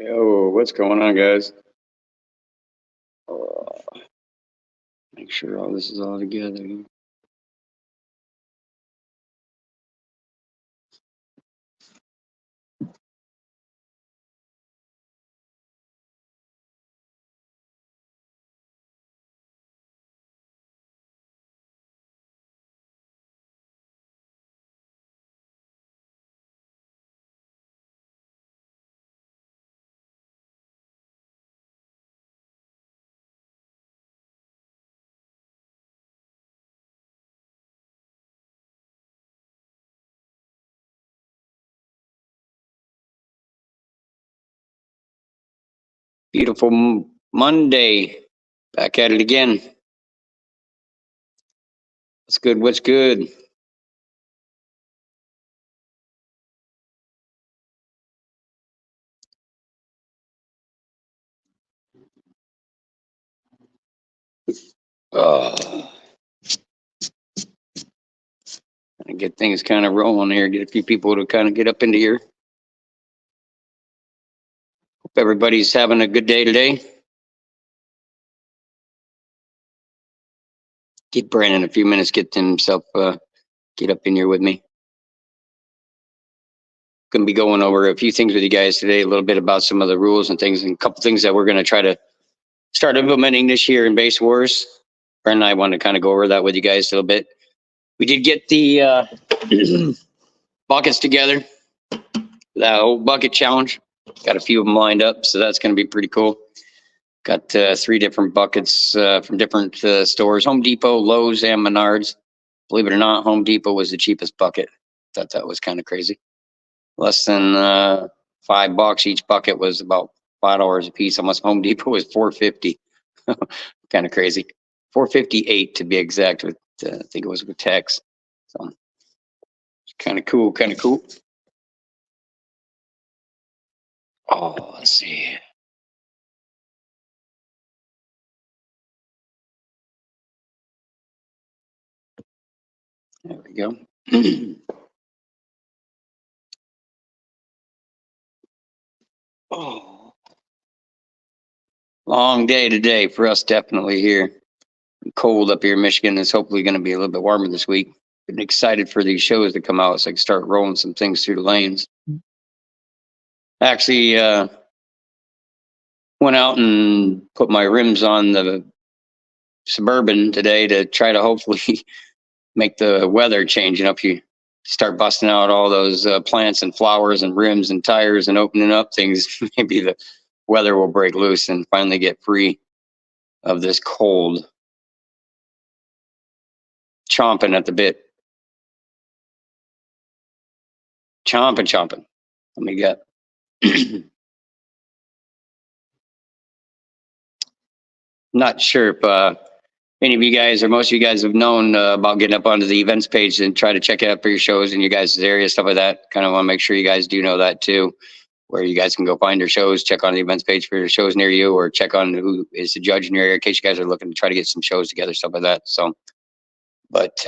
Yo, what's going on, guys? Make sure all this is all together. Beautiful Monday. Back at it again. What's good? What's good? Get things kind of rolling here. Get a few people to kind of get up into here. Hope everybody's having a good day today. Give Brandon a few minutes, get himself get up in here with me. Going to be going over a few things with you guys today, a little bit about some of the rules and things, and a couple things that we're going to try to start implementing this year in Basswars. Brent and I wanted to kind of go over that with you guys a little bit. We did get the buckets together. That old bucket challenge. Got a few of them lined up, so that's going to be pretty cool. Got 3 different buckets from different stores: Home Depot, Lowe's, and Menards. Believe it or not, Home Depot was the cheapest bucket. Thought that was kind of crazy. Less than $5 each bucket was about $5 a piece. Almost Home Depot was $4.50. Kind of crazy. $4.58 to be exact. With I think it was with tax. So it's kind of cool. Kind of cool. Oh, let's see. There we go. Oh, long day today for us, definitely here. Cold up here in Michigan. It's hopefully going to be a little bit warmer this week. Been excited for these shows to come out so I can start rolling some things through the lanes. Actually, went out and put my rims on the Suburban today to try to hopefully make the weather change. You know, if you start busting out all those plants and flowers and rims and tires and opening up things, maybe the weather will break loose and finally get free of this cold. Chomping at the bit. Chomping. Let me get. Not sure if any of you guys or most of you guys have known about getting up onto the events page and try to check it out for your shows in your guys' area, stuff like that. Kind of want to make sure you guys do know that too, where you guys can go find your shows, check on the events page for your shows near you, or check on who is the judge in your area in case you guys are looking to try to get some shows together, stuff like that. So, but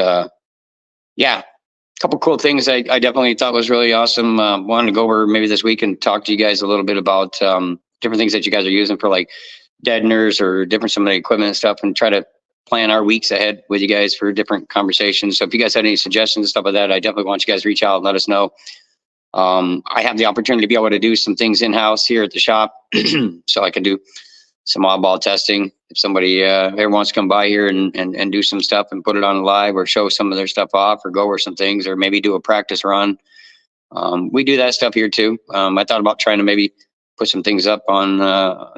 yeah, a couple cool things I definitely thought was really awesome. Wanted to go over maybe this week and talk to you guys a little bit about different things that you guys are using for like deadeners or different some of the equipment and stuff, and try to plan our weeks ahead with you guys for different conversations. So if you guys had any suggestions and stuff like that, I definitely want you guys to reach out and let us know. I have the opportunity to be able to do some things in-house here at the shop. So I can do some oddball testing. If somebody ever wants to come by here and do some stuff and put it on live or show some of their stuff off or go over some things or maybe do a practice run. We do that stuff here too. I thought about trying to maybe put some things up on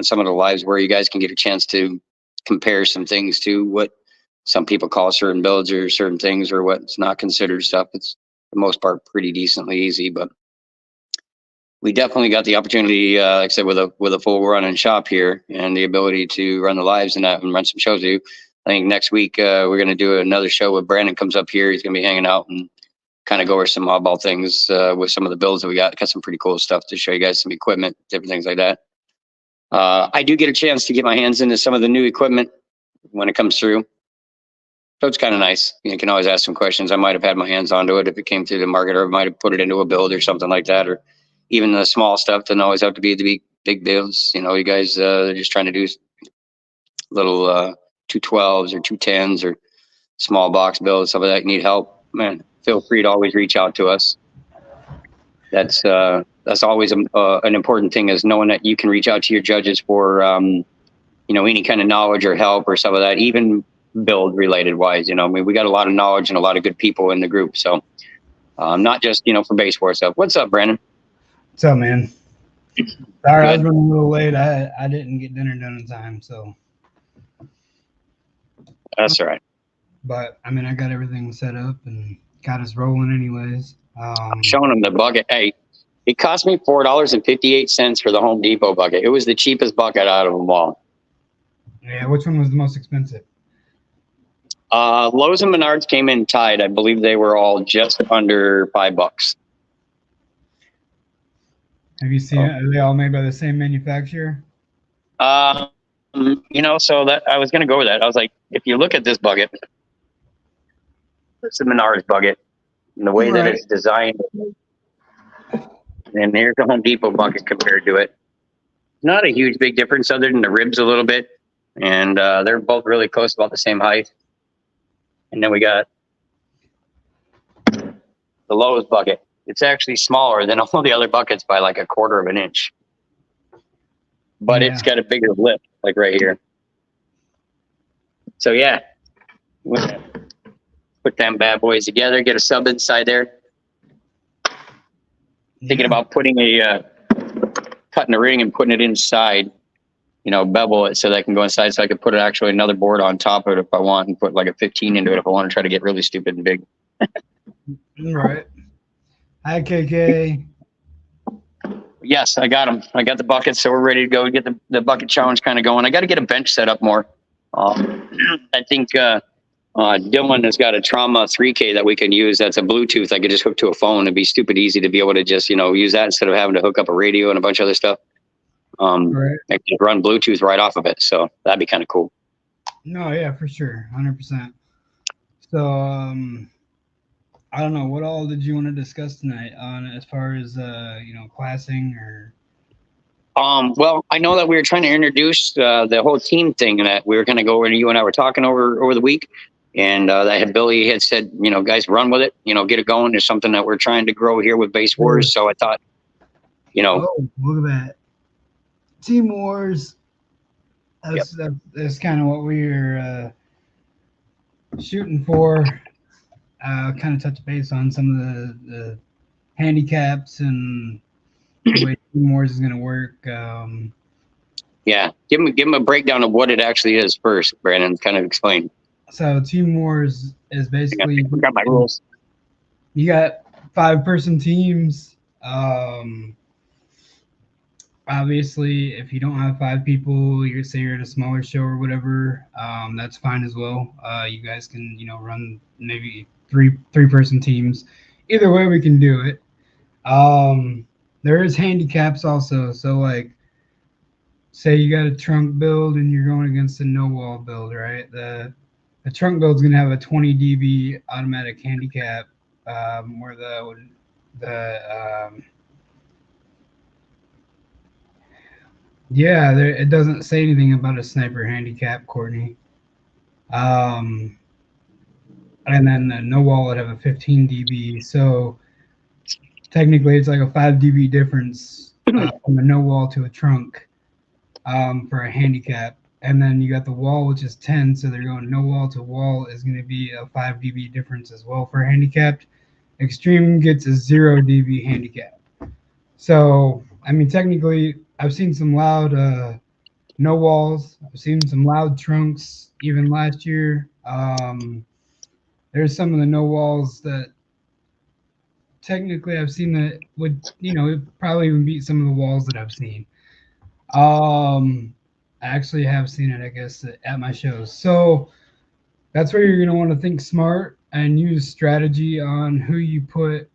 some of the lives where you guys can get a chance to compare some things to what some people call certain builds or certain things or what's not considered stuff. It's for the most part pretty decently easy, but we definitely got the opportunity, like I said, with a full run and shop here and the ability to run the lives and that and run some shows too. I think next week we're going to do another show with Brandon comes up here. He's going to be hanging out and kind of go over some oddball things with some of the builds that we got. Got some pretty cool stuff to show you guys, some equipment, different things like that. I do get a chance to get my hands into some of the new equipment when it comes through. So it's kind of nice. You can always ask some questions. I might have had my hands onto it if it came through the market, or I might have put it into a build or something like that, or even the small stuff doesn't always have to be the big builds. You know, you guys are just trying to do little 212s or 210s or small box builds, some of that. You need help, man, feel free to always reach out to us. That's always an important thing, is knowing that you can reach out to your judges for you know, any kind of knowledge or help or some of that, even build related wise. You know, I mean, we got a lot of knowledge and a lot of good people in the group. So not just, you know, for Basswars stuff. What's up, Brandon? What's up, man? Sorry, I was running a little late. I didn't get dinner done in time, so. That's all right. But I mean, I got everything set up and got us rolling anyways. I'm showing them the bucket. Hey, it cost me $4.58 for the Home Depot bucket. It was the cheapest bucket out of them all. Yeah, which one was the most expensive? Lowe's and Menards came in tied. I believe they were all just under $5. Have you seen it? Are they all made by the same manufacturer? You know, so that I was going to go with that. I was like, if you look at this bucket, it's a Menards bucket, and the way that it's designed, and here's the Home Depot bucket compared to it. Not a huge big difference other than the ribs a little bit, and they're both really close, about the same height. And then we got the Lowe's bucket. It's actually smaller than all the other buckets by like 1/4 of an inch. But it's got a bigger lip, like right here. So yeah, We're gonna put them bad boys together, get a sub inside there. Thinking about putting cutting the ring and putting it inside, bevel it so that I can go inside, so I could put actually another board on top of it if I want, and put like a 15 into it if I want to try to get really stupid and big. Right. Hi, KK. Yes, I got them. I got the buckets, so we're ready to go get the bucket challenge kind of going. I got to get a bench set up more. I think Dylan has got a Trauma 3K that we can use. That's a Bluetooth. I could just hook to a phone. It'd be stupid easy to be able to just, use that instead of having to hook up a radio and a bunch of other stuff. Right. I could run Bluetooth right off of it. So that'd be kind of cool. No, yeah, for sure. 100%. So, I don't know. What all did you want to discuss tonight on as far as, classing or? Well, I know that we were trying to introduce the whole team thing, and that we were going to go over, and you and I were talking over the week, and that Billy had said, guys, run with it, get it going. There's something that we're trying to grow here with Basswars. So I thought, Oh, look at that. Team Wars. That's kind of what we were shooting for. Kind of touch base on some of the handicaps and the way Team Wars is going to work. Yeah, give him a breakdown of what it actually is first, Brandon. Kind of explain. So Team Wars is basically. I got my rules. You got 5-person teams. Obviously, if you don't have 5 people, you say you're at a smaller show or whatever, that's fine as well. You guys can, run maybe 3-person teams. Either way, we can do it. There is handicaps also. So, like, say you got a trunk build and you're going against a no wall build, right? The trunk build is going to have a 20 dB automatic handicap, where it doesn't say anything about a sniper handicap, Courtney. And then the no wall would have a 15 dB. So technically, it's like a 5 dB difference from a no wall to a trunk for a handicap. And then you got the wall, which is 10. So they're going no wall to wall is going to be a 5 dB difference as well for handicapped. Extreme gets a 0 dB handicap. So, I mean, technically, I've seen some loud no walls. I've seen some loud trunks even last year. There's some of the no walls that technically I've seen that would, probably even beat some of the walls that I've seen. I actually have seen it, I guess, at my shows. So that's where you're going to want to think smart and use strategy on who you put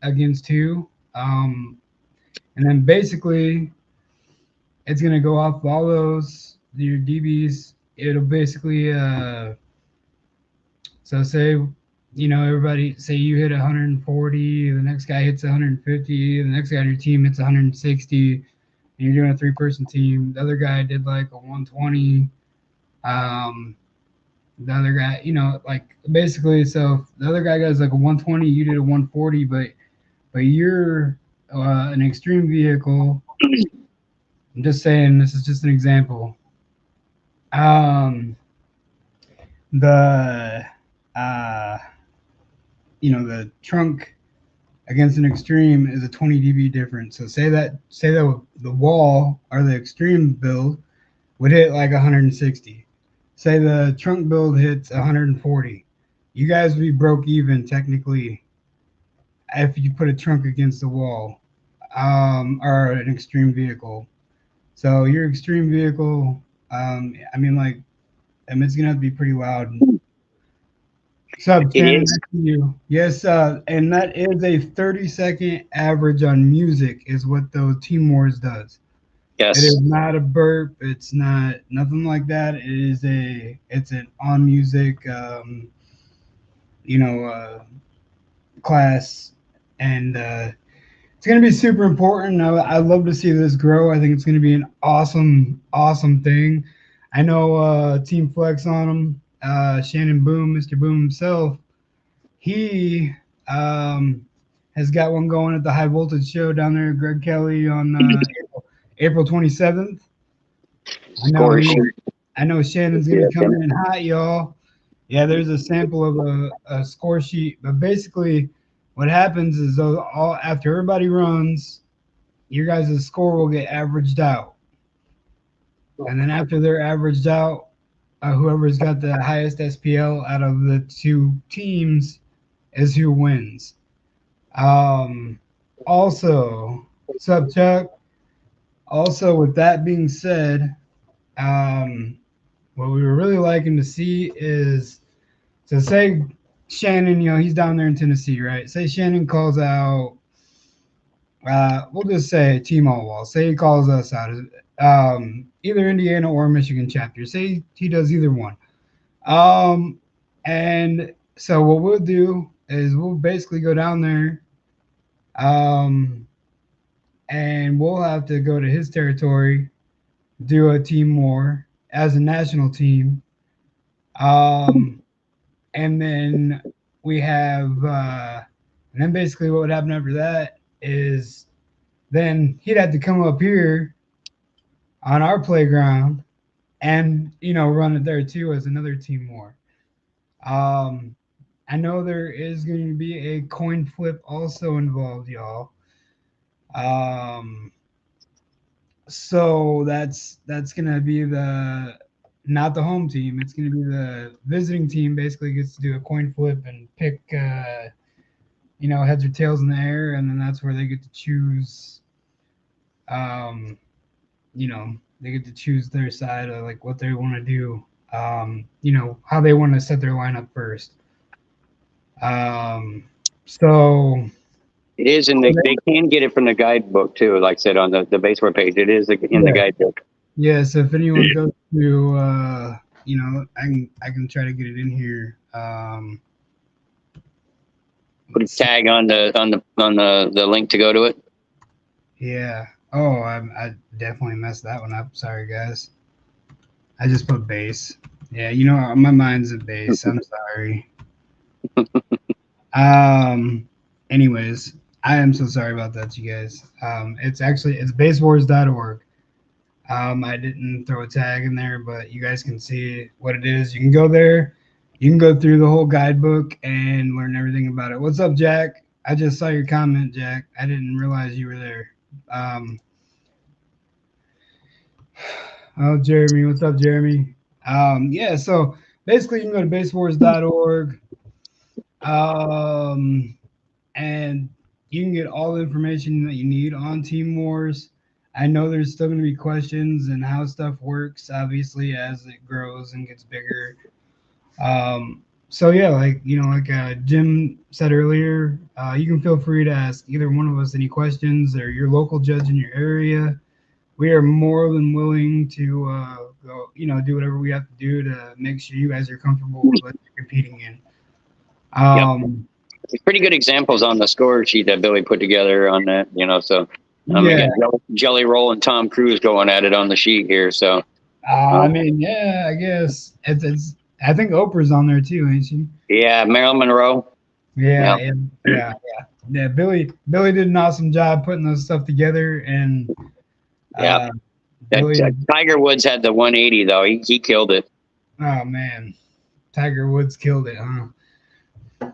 against who. And then basically, it's going to go off of all those, your DBs. It'll basically, so say, everybody, say you hit 140, the next guy hits 150, the next guy on your team hits 160, and you're doing a 3-person team. The other guy did like a 120. The other guy, like basically, so if the other guy does like a 120, you did a 140, but you're an extreme vehicle. I'm just saying, this is just an example. The trunk against an extreme is a 20 dB difference. So say that the wall or the extreme build would hit like 160. Say the trunk build hits 140. You guys would be broke even technically if you put a trunk against the wall, or an extreme vehicle. So your extreme vehicle, it's gonna have to be pretty loud. Sub 10 to you. Yes, and that is a 30-second average on music is what the Team Wars does. Yes. It is not a burp. It's not nothing like that. It's an on music, class, and it's going to be super important. I'd love to see this grow. I think it's going to be an awesome thing. I know Team Flex on them. Shannon Boom, Mr. Boom himself, he has got one going at the High Voltage show down there at Greg Kelly on April 27th. I know Shannon's going to be coming in hot, y'all. Yeah, there's a sample of a score sheet, but basically, what happens is those all after everybody runs, your guys' score will get averaged out, and then after they're averaged out, whoever's got the highest SPL out of the two teams is who wins. Um, also, sup Chuck? Also, with that being said, um, what we were really liking to see is so say Shannon, he's down there in Tennessee, right? Say Shannon calls out, we'll just say Team Allwall. Say he calls us out, either Indiana or Michigan chapter. Say he does either one. Um, and so what we'll do is we'll basically go down there, um, and we'll have to go to his territory, do a team war as a national team. Um, and then we have, and then basically what would happen after that is then he'd have to come up here on our playground and run it there too as another team war. Um, I know there is going to be a coin flip also involved, y'all. Um, so that's gonna be the not the home team. It's gonna be the visiting team. Basically, gets to do a coin flip and pick, heads or tails in the air, and then that's where they get to choose. Um, they get to choose their side of like what they want to do. How they want to set their lineup first. Um, so It is, and they can get it from the guidebook too. Like I said on the Basswars page, it is in the guidebook. yeah, so if anyone goes to, I can try to get it in here. Put a tag on the link to go to it. Yeah. Oh, I definitely messed that one up. Sorry, guys. I just put base. Yeah, my mind's at base. I'm sorry. Anyways, I am so sorry about that, you guys. It's basswars.org. I didn't throw a tag in there, but you guys can see what it is. You can go there. You can go through the whole guidebook and learn everything about it. What's up, Jack? I just saw your comment, Jack. I didn't realize you were there. Oh, Jeremy. What's up, Jeremy? Yeah, so basically you can go to basswars.org. And you can get all the information that you need on Team Wars. I know there's still going to be questions and how stuff works, obviously, as it grows and gets bigger. So yeah, like Jim said earlier, you can feel free to ask either one of us any questions or your local judge in your area. We are more than willing to go, do whatever we have to do to make sure you guys are comfortable with what you're competing in. There's pretty good examples on the score sheet that Billy put together on that, so Yeah. Jelly Roll and Tom Cruise going at it on the sheet here. So I mean, yeah, I guess it's. I think Oprah's on there too, ain't she? yeah, Marilyn Monroe. Yeah. Billy did an awesome job putting those stuff together, and Tiger Woods had the 180 though. He killed it. Oh man, Tiger Woods killed it, huh?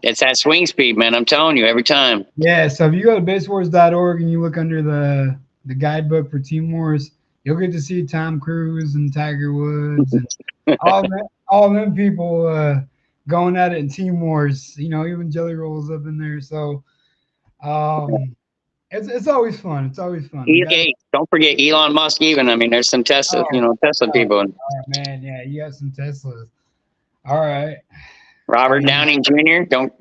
It's that swing speed, man. I'm telling you every time. Yeah, so if you go to basswars.org and you look under the guidebook for Team Wars, you'll get to see Tom Cruise and Tiger Woods and all them people going at it in Team Wars. Even Jelly Roll's up in there. So it's always fun. It's always fun. Hey, don't forget Elon Musk. Even there's some Tesla, Tesla people. Oh man, yeah, you got some Teslas. All right. Robert Downing Jr. Don't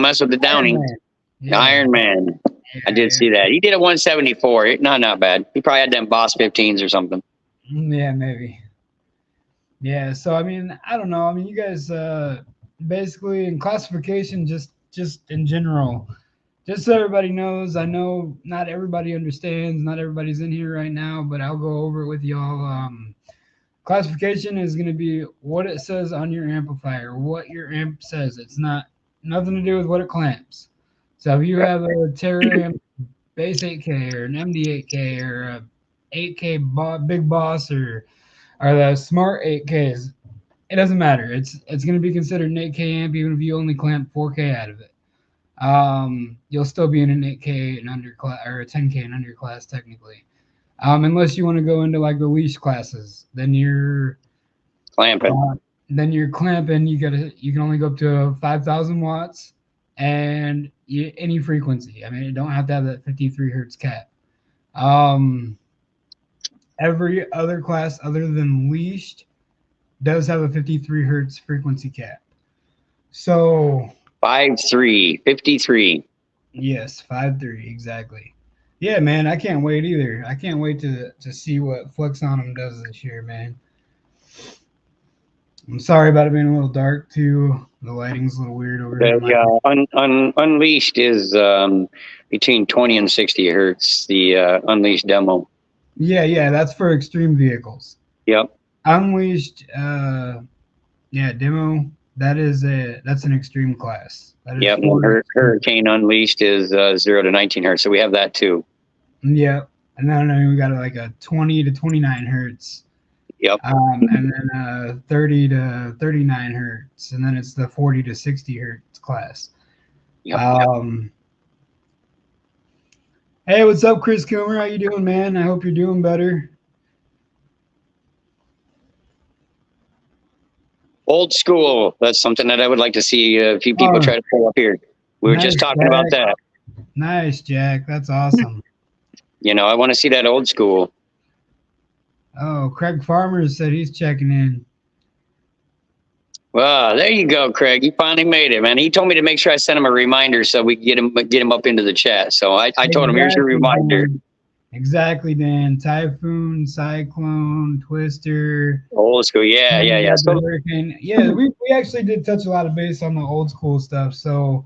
mess with the Downing. Iron Man. Yeah, I did see that. He did a 174. Not bad. He probably had them Boss 15s or something. Yeah, maybe. Yeah, so I don't know. You guys basically in classification, just in general, just so everybody knows. I know not everybody understands. Not everybody's in here right now, but I'll go over it with y'all. Classification is going to be what it says on your amplifier, what your amp says. It's nothing to do with what it clamps. So if you have a Terra amp Bass 8K or an MD 8K or a 8K Big Boss or the Smart 8Ks, it doesn't matter. It's going to be considered an 8K amp even if you only clamp 4K out of it. You'll still be in an 8K and under class or a 10K and under class technically. Unless you want to go into like the leash classes, then you're clamping. Then you're clamping. You can only go up to 5,000 watts and any frequency. I mean, you don't have to have that 53 hertz cap. Every other class other than leashed does have a 53 hertz frequency cap. So 53. Yes, 5.3 exactly. Yeah, man, I can't wait either. I can't wait to see what Flex on them does this year, man. I'm sorry about it being a little dark too. The lighting's a little weird over here. Unleashed is between 20 and 60 hertz. The Unleashed demo. Yeah, that's for extreme vehicles. Yep. Unleashed, demo. That's an extreme class. Yep. Hurricane Unleashed is 0 to 19 hertz, so we have that too. Yep. And then we got like a 20 to 29 hertz. Yep. And then 30 to 39 hertz, and then it's the 40 to 60 hertz class. Yep. Hey, what's up, Chris Coomer? How you doing, man? I hope you're doing better. Old school. That's something that I would like to see a few people try to pull up here. We were just talking about that. Nice, Jack. That's awesome. I want to see that old school. Oh, Craig Farmer said he's checking in. Well, there you go, Craig. You finally made it, man. He told me to make sure I sent him a reminder so we get him up into the chat. So I told him, here's your reminder. Exactly, Dan. Typhoon, Cyclone, Twister. Old school, yeah. So, Hurricane. Yeah, we actually did touch a lot of base on the old school stuff. So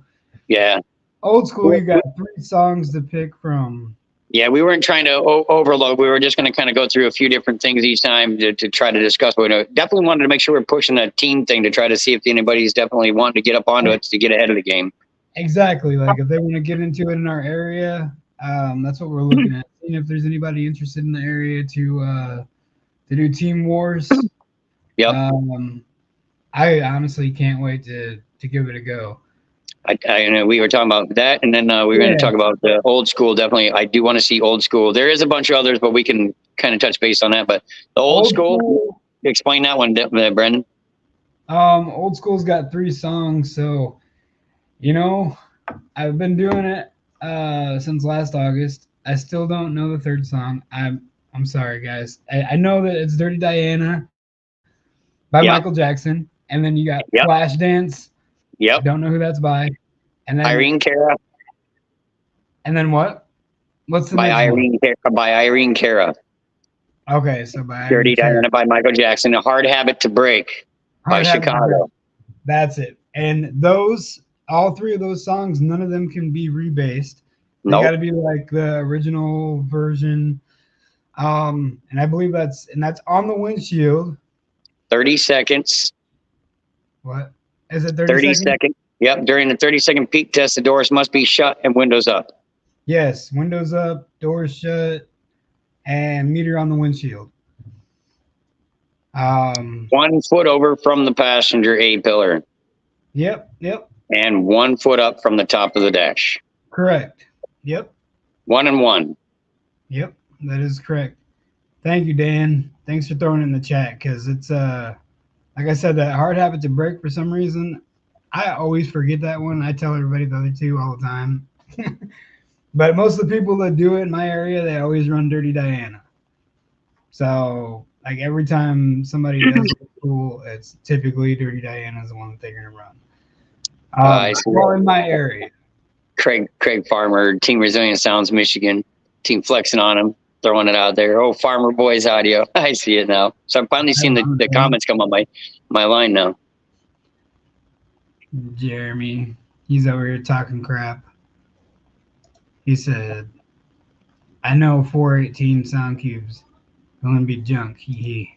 yeah, old school, you got 3 songs to pick from. Yeah, we weren't trying to overload. We were just going to kind of go through a few different things each time to try to discuss. But definitely wanted to make sure we're pushing a team thing to try to see if anybody's definitely wanting to get up onto it to get ahead of the game. Exactly. Like if they want to get into it in our area, that's what we're looking at. Seeing if there's anybody interested in the area to do team wars. Yep. I honestly can't wait to give it a go. I know we were talking about that, and then we were going to talk about the old school. Definitely, I do want to see old school. There is a bunch of others, but we can kind of touch base on that. But the old school, explain that one, Brendan. Old school's got 3 songs, so I've been doing it since last August. I still don't know the 3rd song. I'm sorry, guys. I know that it's "Dirty Diana" by Michael Jackson, and then you got "Flashdance." Yep. Don't know who that's by. And then Irene Cara. And then what? What's the by next Irene one? By Irene Cara. Okay, so by "Dirty Diana" by Michael Jackson. "A Hard Habit to Break" by Chicago. That's it. And all 3 of those songs, none of them can be rebased. They got to be like the original version. And I believe that's on the windshield. 30 seconds. What? Is it 30 seconds? Yep. During the 30-second peak test, the doors must be shut and windows up. Yes. Windows up, doors shut, and meter on the windshield. 1 foot over from the passenger A-pillar. Yep. And 1 foot up from the top of the dash. Correct. Yep. 1 and 1. Yep. That is correct. Thank you, Dan. Thanks for throwing it in the chat, because it's like I said, that "Hard Habit to Break," for some reason, I always forget that one. I tell everybody the other 2 all the time. But most of the people that do it in my area, they always run "Dirty Diana." So, like, every time somebody does it cool, it's typically "Dirty Diana" is the one that they're going to run. Well, in my area. Craig Farmer, Team Resilient Sounds, Michigan. Team flexing on him, throwing it out there. Oh, Farmer Boys audio. I see it now. So I'm finally seeing the comments come on my line now. Jeremy, he's over here talking crap. He said, "I know 418 sound cubes. It'll be junk. Hee.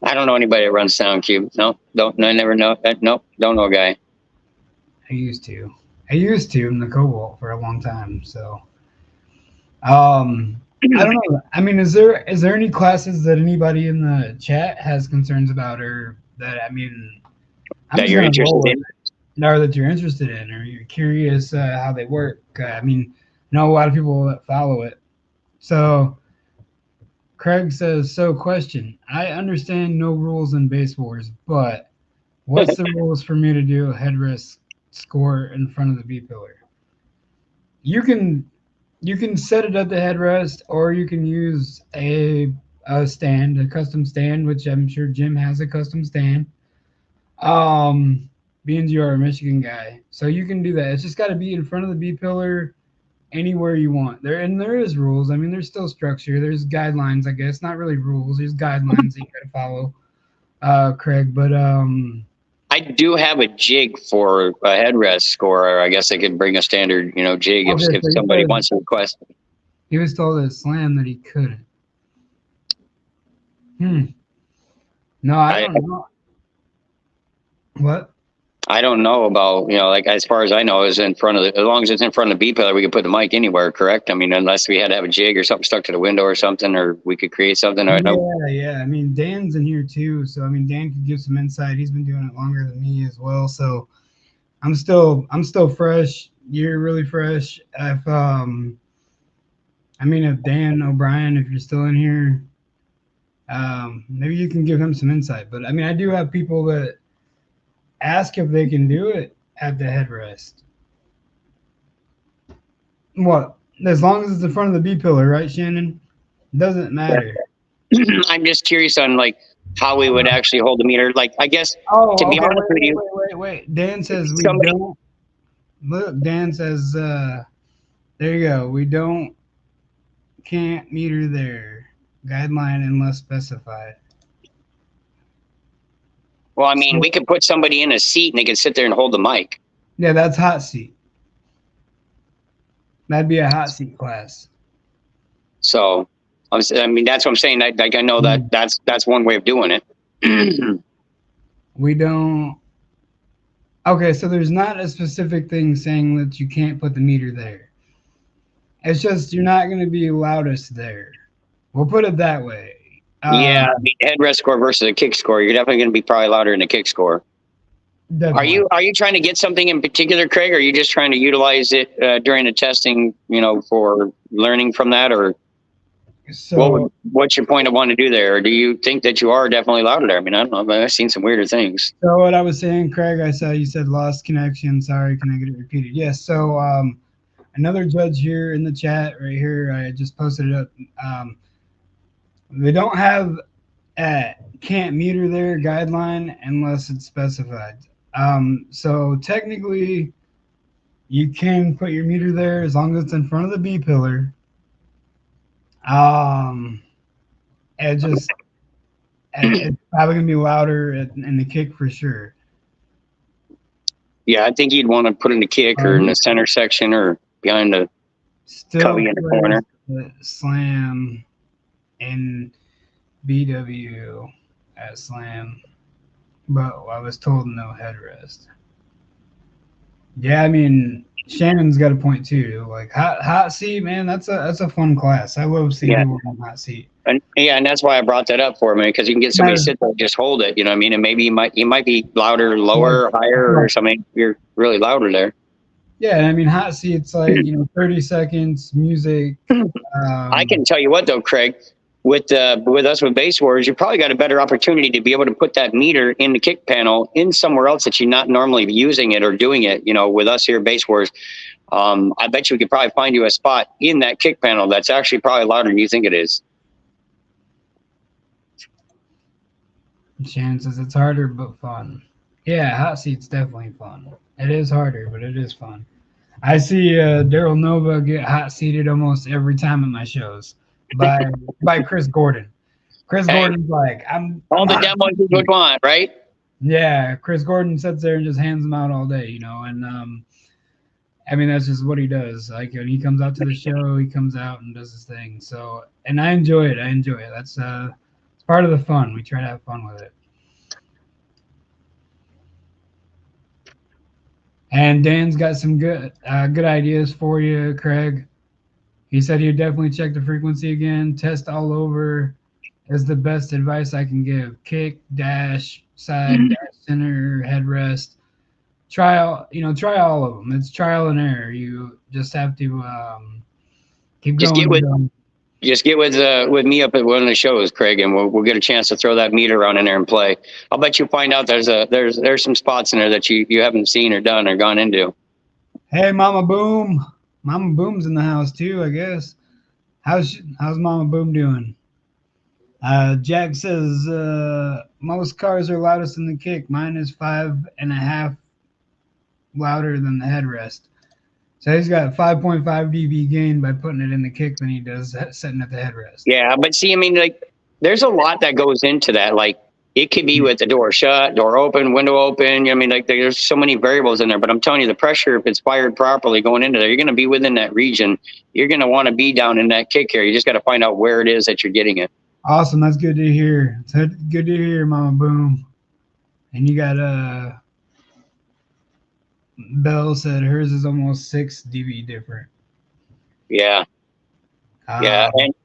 I don't know anybody that runs SoundCube. No, I never know. Nope, don't know a guy. I used to in the Cobalt for a long time. So, I don't know. I mean, is there any classes that anybody in the chat has concerns about, or that I'm that just you're gonna interested roll with in? it, or that you're interested in, or you're curious how they work. I know a lot of people that follow it. So Craig says, so question. I understand no rules in Base Wars, but what's the rules for me to do a headrest score in front of the B pillar? You can set it at the headrest, or you can use a stand, a custom stand, which I'm sure Jim has a custom stand. Being you are a Michigan guy, so you can do that. It's just got to be in front of the B pillar, anywhere you want. There is rules. I mean, there's still structure. There's guidelines. I guess not really rules. There's guidelines that you got to follow, Craig. But I do have a jig for a headrest score. I guess I could bring a standard, jig if okay, so somebody wants to request. he was told at Slam that he couldn't. No, I I don't know. What? I don't know about, like as far as I know, is in front of as long as it's in front of the B pillar, we could put the mic anywhere, correct? I mean, unless we had to have a jig or something stuck to the window or something, or we could create something. I know. Yeah. I mean, Dan's in here too, so I mean, Dan could give some insight. He's been doing it longer than me as well, so I'm still fresh. You're really fresh. If Dan O'Brien, if you're still in here, maybe you can give him some insight. But I mean, I do have people that ask if they can do it at the headrest. What? As long as it's in front of the B pillar, right, Shannon? Doesn't matter. I'm just curious on like how we would actually hold the meter. Like, I guess Oh, to be okay. honest with you, Wait. Dan says we somebody. don't. Look, Dan says, there you go. We can't meter there. Guideline unless specified. Well, I mean, we could put somebody in a seat and they could sit there and hold the mic. Yeah, that's hot seat. That'd be a hot seat class. So, I mean, that's what I'm saying. Like, I know that's one way of doing it. We don't. Okay, so there's not a specific thing saying that you can't put the meter there. It's just you're not going to be loudest there. We'll put it that way. Yeah, I mean, headrest score versus a kick score. You're definitely going to be probably louder in the kick score. Definitely. Are you trying to get something in particular, Craig? Or are you just trying to utilize it during the testing, for learning from that? Or So, what's your point of wanting to do there? Or do you think that you are definitely louder there? I mean, I don't know, but I've seen some weirder things. So what I was saying, Craig, I saw you said lost connection. Sorry, can I get it repeated? Yes. So another judge here in the chat right here, I just posted it up. They don't have a can't meter their guideline unless it's specified. So technically, you can put your meter there as long as it's in front of the B pillar. It's probably gonna be louder in the kick for sure. Yeah, I think you'd want to put in the kick or in the center section or behind the cubby in the corner. Slam and BW at Slam, but I was told no headrest. Yeah, I mean Shannon's got a point too. Like hot seat, man, that's a fun class. I love seeing people on hot seat. And that's why I brought that up for me, because you can get somebody to sit there and just hold it. You know what I mean? And maybe you might be louder, lower, higher, or something. You're really louder there. Yeah, I mean hot seat's like 30 seconds, music. I can tell you what though, Craig. With us with Basswars, you probably got a better opportunity to be able to put that meter in the kick panel in somewhere else that you're not normally using it or doing it. With us here, Basswars, I bet you we could probably find you a spot in that kick panel that's actually probably louder than you think it is. Chances it's harder but fun. Yeah, hot seat's definitely fun. It is harder, but it is fun. I see Daryl Nova get hot seated almost every time at my shows by Chris Gordon. Chris Gordon's like, I'm all the demos you would want, right? Yeah, Chris Gordon sits there and just hands them out all day, and I mean that's just what he does. Like when he comes out to the show, he comes out and does his thing. So, and I enjoy it. That's it's part of the fun. We try to have fun with it. And Dan's got some good ideas for you, Craig. He said he'd definitely check the frequency again, test all over. Is the best advice I can give. Kick, dash, side, dash, center, headrest. Try all of them. It's trial and error. You just have to keep Just going get and with going. just get with me up at one of the shows, Craig, and we'll get a chance to throw that meter around in there and play. I'll bet you find out there's some spots in there that you haven't seen or done or gone into. Hey, Mama Boom. Mama Boom's in the house too, I guess. How's Mama Boom doing? Jack says most cars are loudest in the kick. Mine is 5.5 louder than the headrest. So he's got 5.5 dB gain by putting it in the kick than he does setting at the headrest. Yeah, but see, I mean, like, there's a lot that goes into that. Like, it could be with the door shut, door open, window open. I mean, like, there's so many variables in there. But I'm telling you, the pressure, if it's fired properly going into there, you're going to be within that region. You're going to want to be down in that kick area. You just got to find out where it is that you're getting it. Awesome. That's good to hear. It's good to hear, Mama Boom. And you got Bell said hers is almost 6 dB different. Yeah. Yeah. And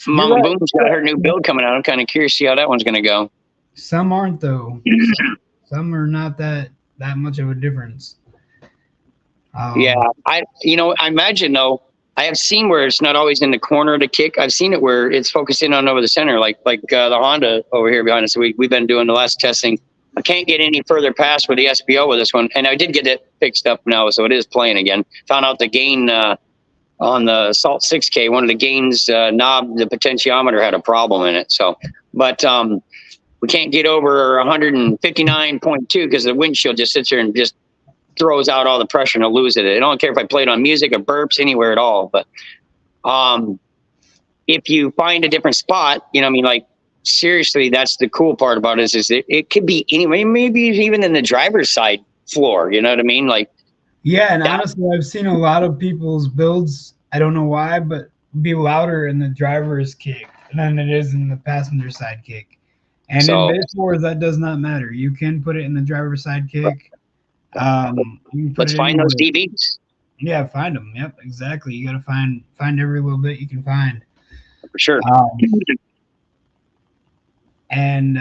Mama right. Boom's got her new build coming out. I'm kind of curious to see how that one's going to go. Some aren't, though. Some are not that much of a difference. Yeah. I imagine, though, I have seen where it's not always in the corner of the kick. I've seen it where it's focused in on over the center, like the Honda over here behind us. We've been doing the last testing. I can't get any further past with the SBO with this one, and I did get it fixed up now, so it is playing again. Found out the gain on the Salt 6K, one of the gains knob, the potentiometer had a problem in it. So, but we can't get over 159.2 because the windshield just sits there and just throws out all the pressure and I'll lose it. I don't care if I play it on music or burps anywhere at all. But if you find a different spot, I mean, like, seriously, that's the cool part about it is it could be anywhere, maybe even in the driver's side floor. You know what I mean? Like, yeah, and honestly, I've seen a lot of people's builds. I don't know why, but be louder in the driver's kick than it is in the passenger side kick. And in Basswars, that does not matter. You can put it in the driver's side kick. Let's find those DBs. Yeah, find them. Yep, exactly. You got to find every little bit you can find. For sure. And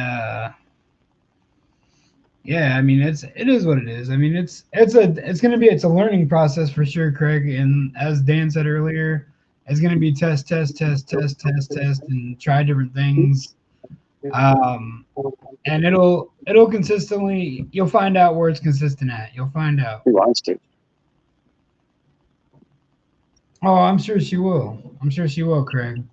yeah, I mean, it is what it is. I mean, it's a learning process for sure, Craig. And as Dan said earlier, it's gonna be test, and try different things. And it'll consistently, you'll find out where it's consistent at. You'll find out. Who wants to? Oh, I'm sure she will. I'm sure she will, Craig.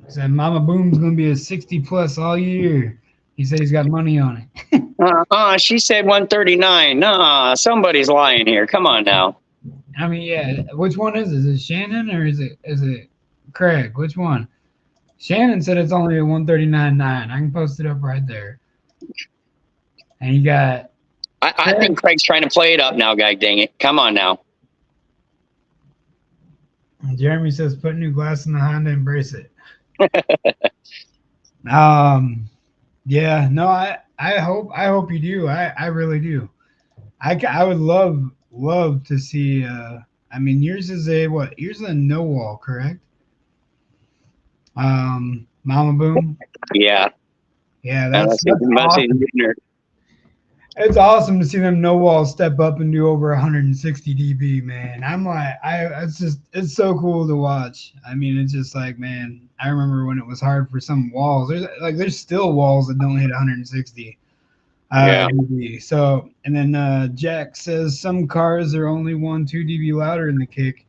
Said Mama Boom's gonna be a 60 plus all year. He said he's got money on it. She said 139. Somebody's lying here. Come on now. I mean, yeah. Which one is it? Is it Shannon or is it Craig? Which one? Shannon said it's only a 139.9. I can post it up right there. And you got. I think Craig's trying to play it up now, guy. Dang it! Come on now. Jeremy says, "Put new glass in the Honda, embrace it." Yeah, no, I hope you do. I really do. I would love to see. I mean, yours is a what? Yours is a no wall, correct? Mama Boom. Yeah. Yeah, that's awesome. It's awesome to see them no wall step up and do over 160 dB, man. I'm like, it's so cool to watch. I mean, it's just like, man, I remember when it was hard for some walls. There's still walls that don't hit 160 dB. So, and then Jack says some cars are only 1-2 dB louder in the kick.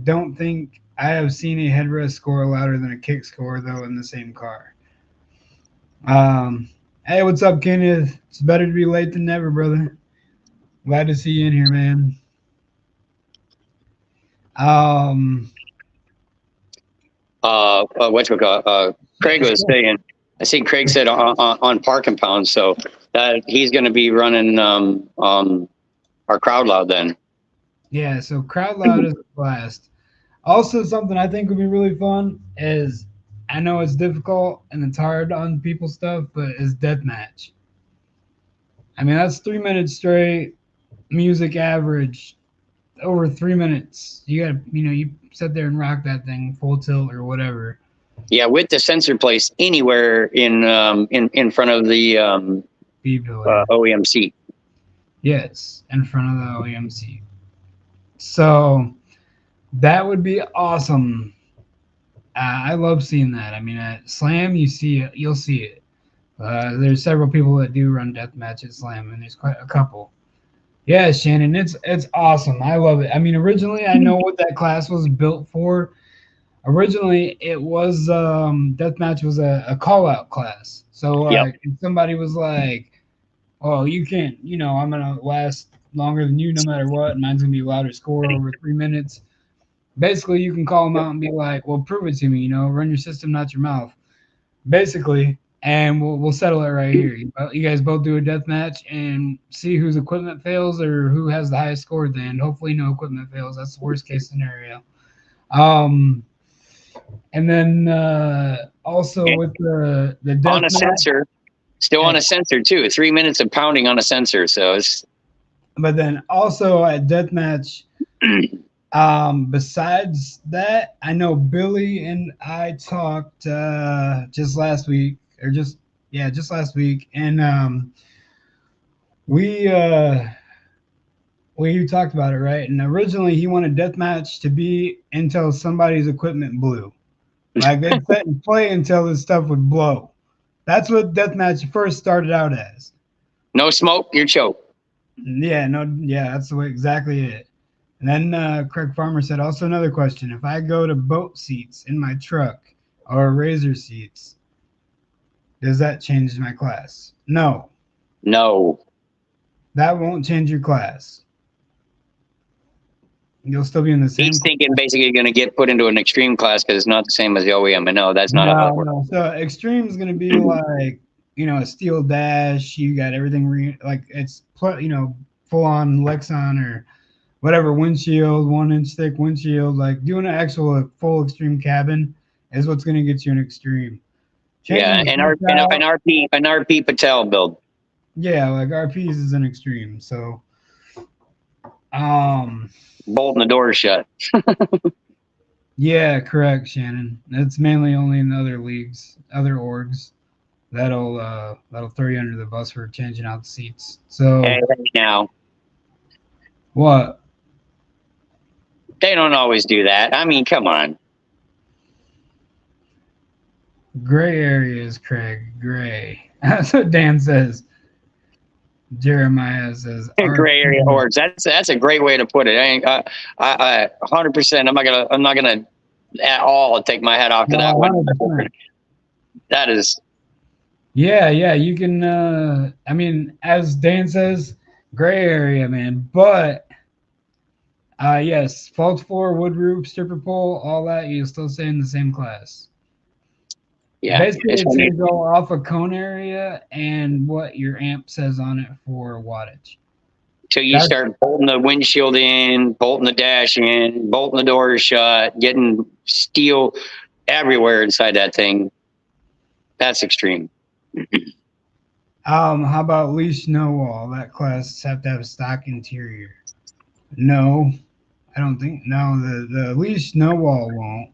Don't think I have seen a headrest score louder than a kick score though in the same car. Hey, what's up, Kenneth? It's better to be late than never, brother. Glad to see you in here, man. What's Craig was saying. I see Craig said on parking pounds, so that he's going to be running our crowd loud then. Yeah, so crowd loud is a blast. Also, something I think would be really fun is, I know it's difficult and it's hard on people's stuff, but is deathmatch. I mean, that's 3 minutes straight, music average, over 3 minutes. You got to, you sit there and rock that thing full tilt or whatever. Yeah, with the sensor placed anywhere in front of the OEM seat. Yes, in front of the OEM seat. So that would be awesome. I love seeing that. I mean, at Slam, you'll see it. There's several people that do run deathmatch at Slam, and there's quite a couple. Yeah, Shannon, it's awesome. I love it. I mean, originally, I know what that class was built for. Originally, it was deathmatch was a call out class. So if somebody was like, "Oh, you can't," I'm gonna last longer than you no matter what, and mine's gonna be a louder score over 3 minutes. Basically, you can call them out and be like, "Well, prove it to me. Run your system, not your mouth." Basically, and we'll settle it right here. You guys both do a death match and see whose equipment fails or who has the highest score. Then hopefully no equipment fails. That's the worst case scenario. And then also with the death on a match, sensor, still on a sensor too. 3 minutes of pounding on a sensor. So it's. But then also at deathmatch, besides that, I know Billy and I talked just last week, just last week, and we talked about it, right? And originally he wanted deathmatch to be until somebody's equipment blew, like they'd set and play until this stuff would blow. That's what deathmatch first started out as. No smoke, you're choked. Yeah, that's the way exactly it. And then Craig Farmer said, also another question. If I go to boat seats in my truck or razor seats, does that change my class? No. No. That won't change your class. You'll still be in the same. He's thinking basically going to get put into an extreme class because it's not the same as the OEM. And no, that's not how it works. No. So extreme is going to be like, a steel dash. You got everything like it's, full on Lexon or whatever windshield, 1 inch thick windshield. Like doing an actual full extreme cabin is what's going to get you an extreme. An RP Patel build. Yeah, like RPs is an extreme. So, bolting the door shut. Yeah, correct, Shannon. That's mainly only in other leagues, other orgs. That'll throw you under the bus for changing out the seats. So hey, now, what? They don't always do that. I mean, come on. Gray areas, Craig. Gray. That's what Dan says. Jeremiah says gray area orgs. That's a great way to put it. I 100%. I'm not gonna at all take my head off to that one. That is. Yeah. You can. I mean, as Dan says, gray area, man. But yes, false floor, wood roof, stripper pole, all that. You still stay in the same class. Yeah. Basically, it's going to go off a cone area and what your amp says on it for wattage. So you start bolting the windshield in, bolting the dash in, bolting the doors shut, getting steel everywhere inside that thing. That's extreme. How about leash no wall? That class have to have a stock interior. No, I don't think. No, the leash no wall won't.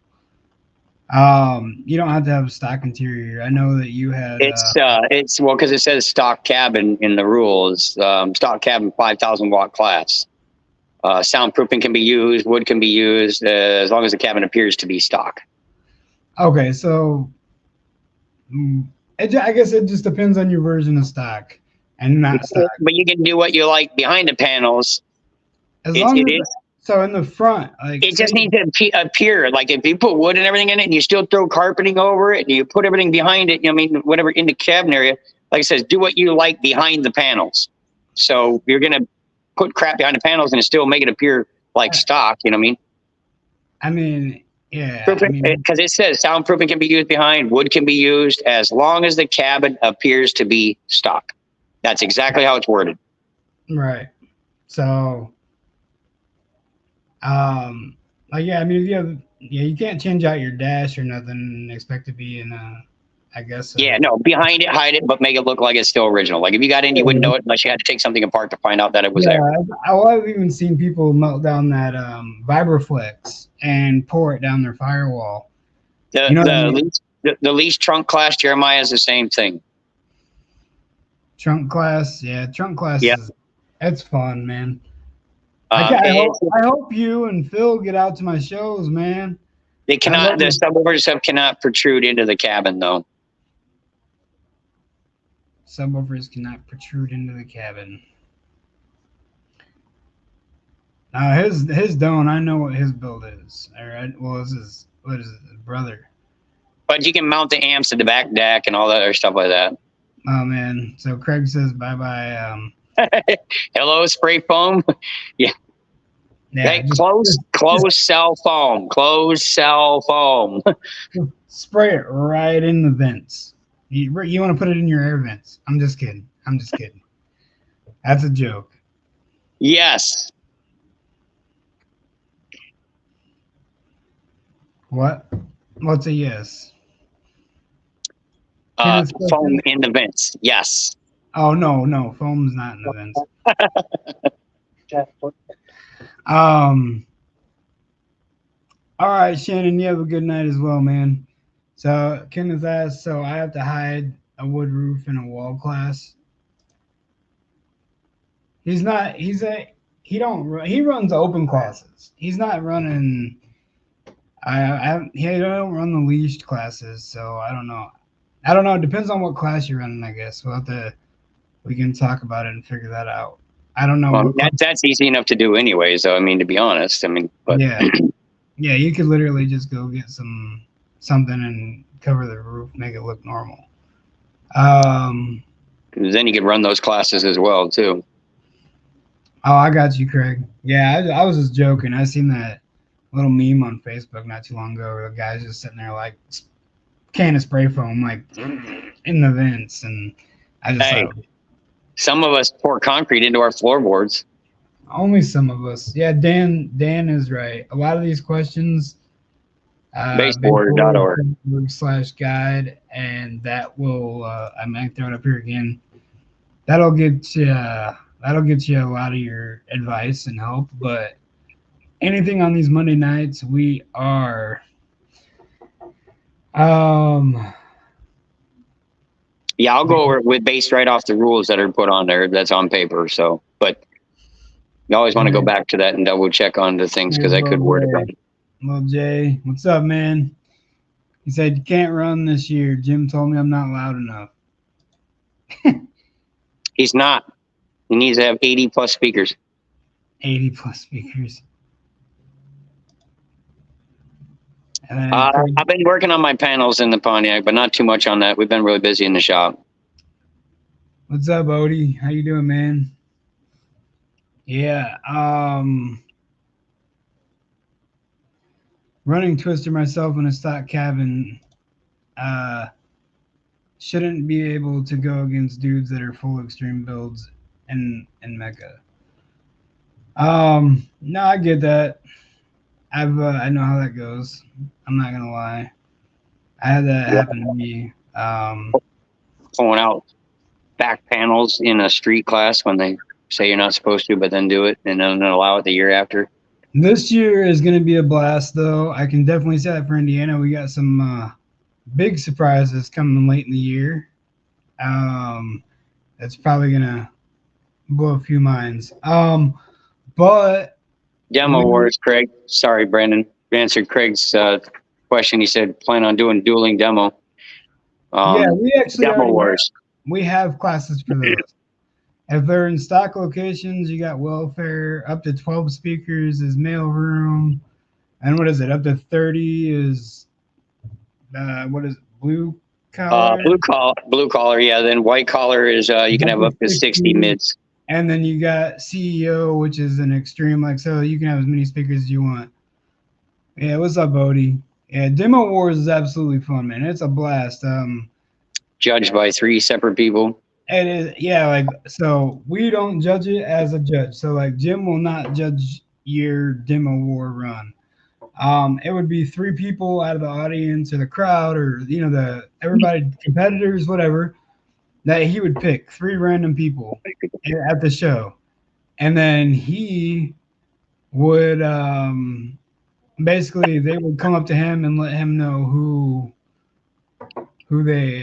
You don't have to have a stock interior. I know that you had. It's well because it says stock cabin in the rules. Stock cabin 5,000 watt class. Soundproofing can be used. Wood can be used as long as the cabin appears to be stock. Okay, so I guess it just depends on your version of stock and not stock. But you can do what you like behind the panels. As long as so in the front, like it just needs to appear. Like if you put wood and everything in it, and you still throw carpeting over it, and you put everything behind it. I mean, whatever in the cabin area. Like I says, do what you like behind the panels. So you're gonna put crap behind the panels and still make it appear like stock. You know what I mean? I mean, yeah. Because it says soundproofing can be used behind, wood can be used as long as the cabin appears to be stock. That's exactly how it's worded. Right. So. Like, yeah, I mean, if you have, you can't change out your dash or nothing and expect to be in a I guess. Yeah, no, behind it, hide it, but make it look like it's still original. Like if you got in, you wouldn't know it unless you had to take something apart to find out that it was Yeah, there. I've even seen people melt down that Vibraflex and pour it down their firewall. The You know what I the mean? least the least trunk class Jeremiah is the same thing. Trunk class, yeah, trunk class Yep. is that's fun, man. It's, I hope you and Phil get out to my shows, man. they cannot. The subwoofer stuff cannot protrude into the cabin though. Subwoofers cannot protrude into the cabin. Now his don't. I know what his build is. All right. Well, this is what is it, his brother. But you can mount the amps at the back deck and all that other stuff like that. Oh man. So Craig says bye bye. Hello, spray foam. Yeah. Yeah. Hey, close cell foam. Close cell foam. Spray it right in the vents. You want to put it in your air vents. I'm just kidding. I'm just kidding. That's a joke. Yes. What? What's a yes? Foam in the vents. Yes. Oh no, foam's not in the vents. All right, Shannon, you have a good night as well, man. So Kenneth asked, so I have to hide a wood roof in a wall class. He runs open classes. He's not running. He don't run the leashed classes, so I don't know. It depends on what class you're running, I guess. We can talk about it and figure that out. I don't know. Well, that's easy enough to do anyway. So I mean, to be honest, but yeah, yeah, you could literally just go get something and cover the roof, make it look normal. Then you could run those classes as well too. Oh, I got you, Craig. Yeah, I was just joking. I seen that little meme on Facebook not too long ago where the guy's just sitting there like can of spray foam like in the vents, and I just thought, some of us pour concrete into our floorboards. Only some of us. Yeah, Dan is right. A lot of these questions, basswars.org/guide, and that will I might throw it up here again. That'll get you a lot of your advice and help. But anything on these Monday nights, we are yeah, I'll go over it with based right off the rules that are put on there. That's on paper. So, but you always want to go back to that and double check on the things because I could word it wrong. Little Jay, what's up, man? He said you can't run this year. Jim told me I'm not loud enough. He's not. He needs to have 80 plus speakers. 80 plus speakers. I've been working on my panels in the Pontiac, but not too much on that. We've been really busy in the shop. What's up, Odie? How you doing, man? Yeah. Running Twister myself in a stock cabin shouldn't be able to go against dudes that are full extreme builds in Mecca. No, I get that. I know how that goes. I'm not gonna lie. I had that happen to me. Pulling out back panels in a street class when they say you're not supposed to, but then do it and then allow it the year after. This year is gonna be a blast, though. I can definitely say that for Indiana. We got some big surprises coming late in the year. That's probably gonna blow a few minds. But Demo Wars, Craig. Sorry, Brandon. Answered Craig's question. He said, plan on doing dueling demo. Yeah, we actually Demo Wars. We have classes for those. If they're in stock locations, you got welfare. Up to 12 speakers is mail room. And what is it? Up to 30 is, what is it? Blue collar? Blue collar, yeah. Then white collar is, you can have up to 60 mids. And then you got CEO, which is an extreme, like, so you can have as many speakers as you want. Yeah, what's up, Bodie? Yeah, Demo Wars is absolutely fun, man. It's a blast. Judged by 3 separate people. It is, yeah, like, so we don't judge it as a judge. So, like, Jim will not judge your Demo War run. it would be 3 people out of the audience or the crowd or everybody, competitors, whatever, that he would pick 3 random people at the show, and then he would basically they would come up to him and let him know who they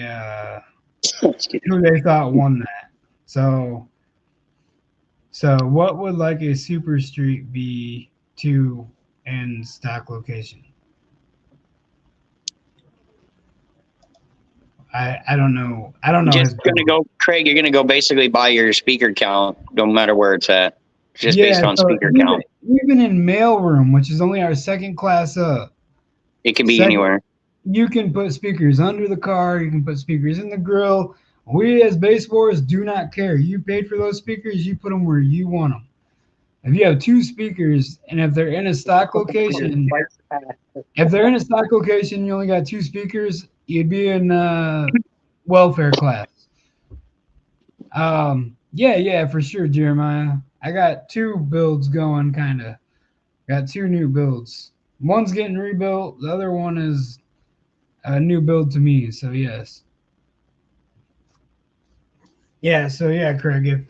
thought won that. So what would like a super street be to in stock location? I don't know. I don't know. Just gonna go, Craig. You're gonna go basically by your speaker count, no matter where it's at. Just based on speaker count. Even in mailroom, which is only our second class up, it can be anywhere. You can put speakers under the car. You can put speakers in the grill. We as Basswars do not care. You paid for those speakers. You put them where you want them. If you have 2 speakers, and if they're in a stock location, you only got 2 speakers, you'd be in welfare class. Yeah, for sure, Jeremiah. I got 2 builds going, kind of. Got 2 new builds. One's getting rebuilt. The other one is a new build to me. So yes. Yeah. So yeah, Craig. If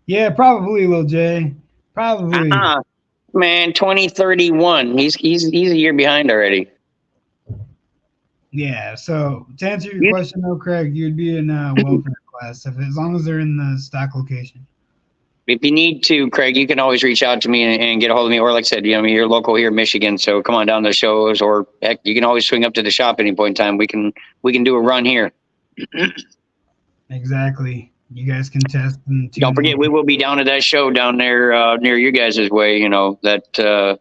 yeah, probably Lil J. Probably. Man, 2031. He's a year behind already. Yeah. So to answer your question, though, Craig, you'd be in welfare class as long as they're in the stock location. If you need to, Craig, you can always reach out to me and get a hold of me. Or like I said, you're local here in Michigan, so come on down to the shows, or heck, you can always swing up to the shop at any point in time. We can do a run here. Exactly. You guys can test. And don't forget, we will be down at that show down there near you guys' way. That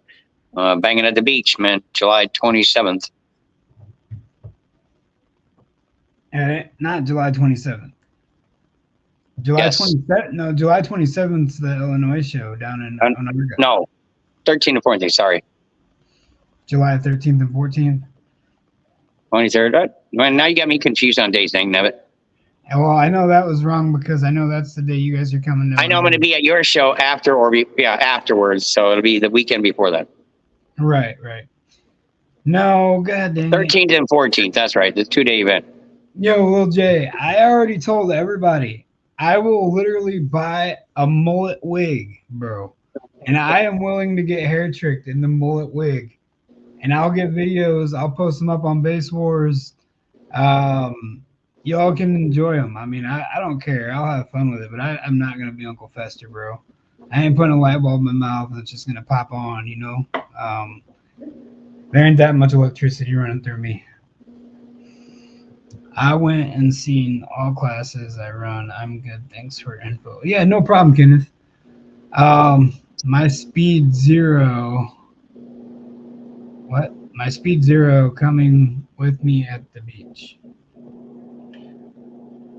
banging at the beach, man, July 27th. Not July 27th. July 27th. No, July 27th is the Illinois show down in Onaga. No, 13th and 14th. Sorry. July 13th and 14th. 23rd. Well, now you got me confused on days, dang it. Well, I know that was wrong because I know that's the day you guys are coming. I know I'm going to be at your show afterwards, so it'll be the weekend before that. Right. No, god dang 13th and 14th. That's right. The 2-day event. Yo, Lil J, I already told everybody I will literally buy a mullet wig, bro. And I am willing to get hair tricked in the mullet wig. And I'll get videos. I'll post them up on Basswars. Y'all can enjoy them. I mean, I don't care. I'll have fun with it. But I'm not going to be Uncle Fester, bro. I ain't putting a light bulb in my mouth and it's just going to pop on, There ain't that much electricity running through me. I went and seen all classes I run. I'm good. Thanks for info. Yeah, no problem, Kenneth. My speed 0. What? My speed 0 coming with me at the beach.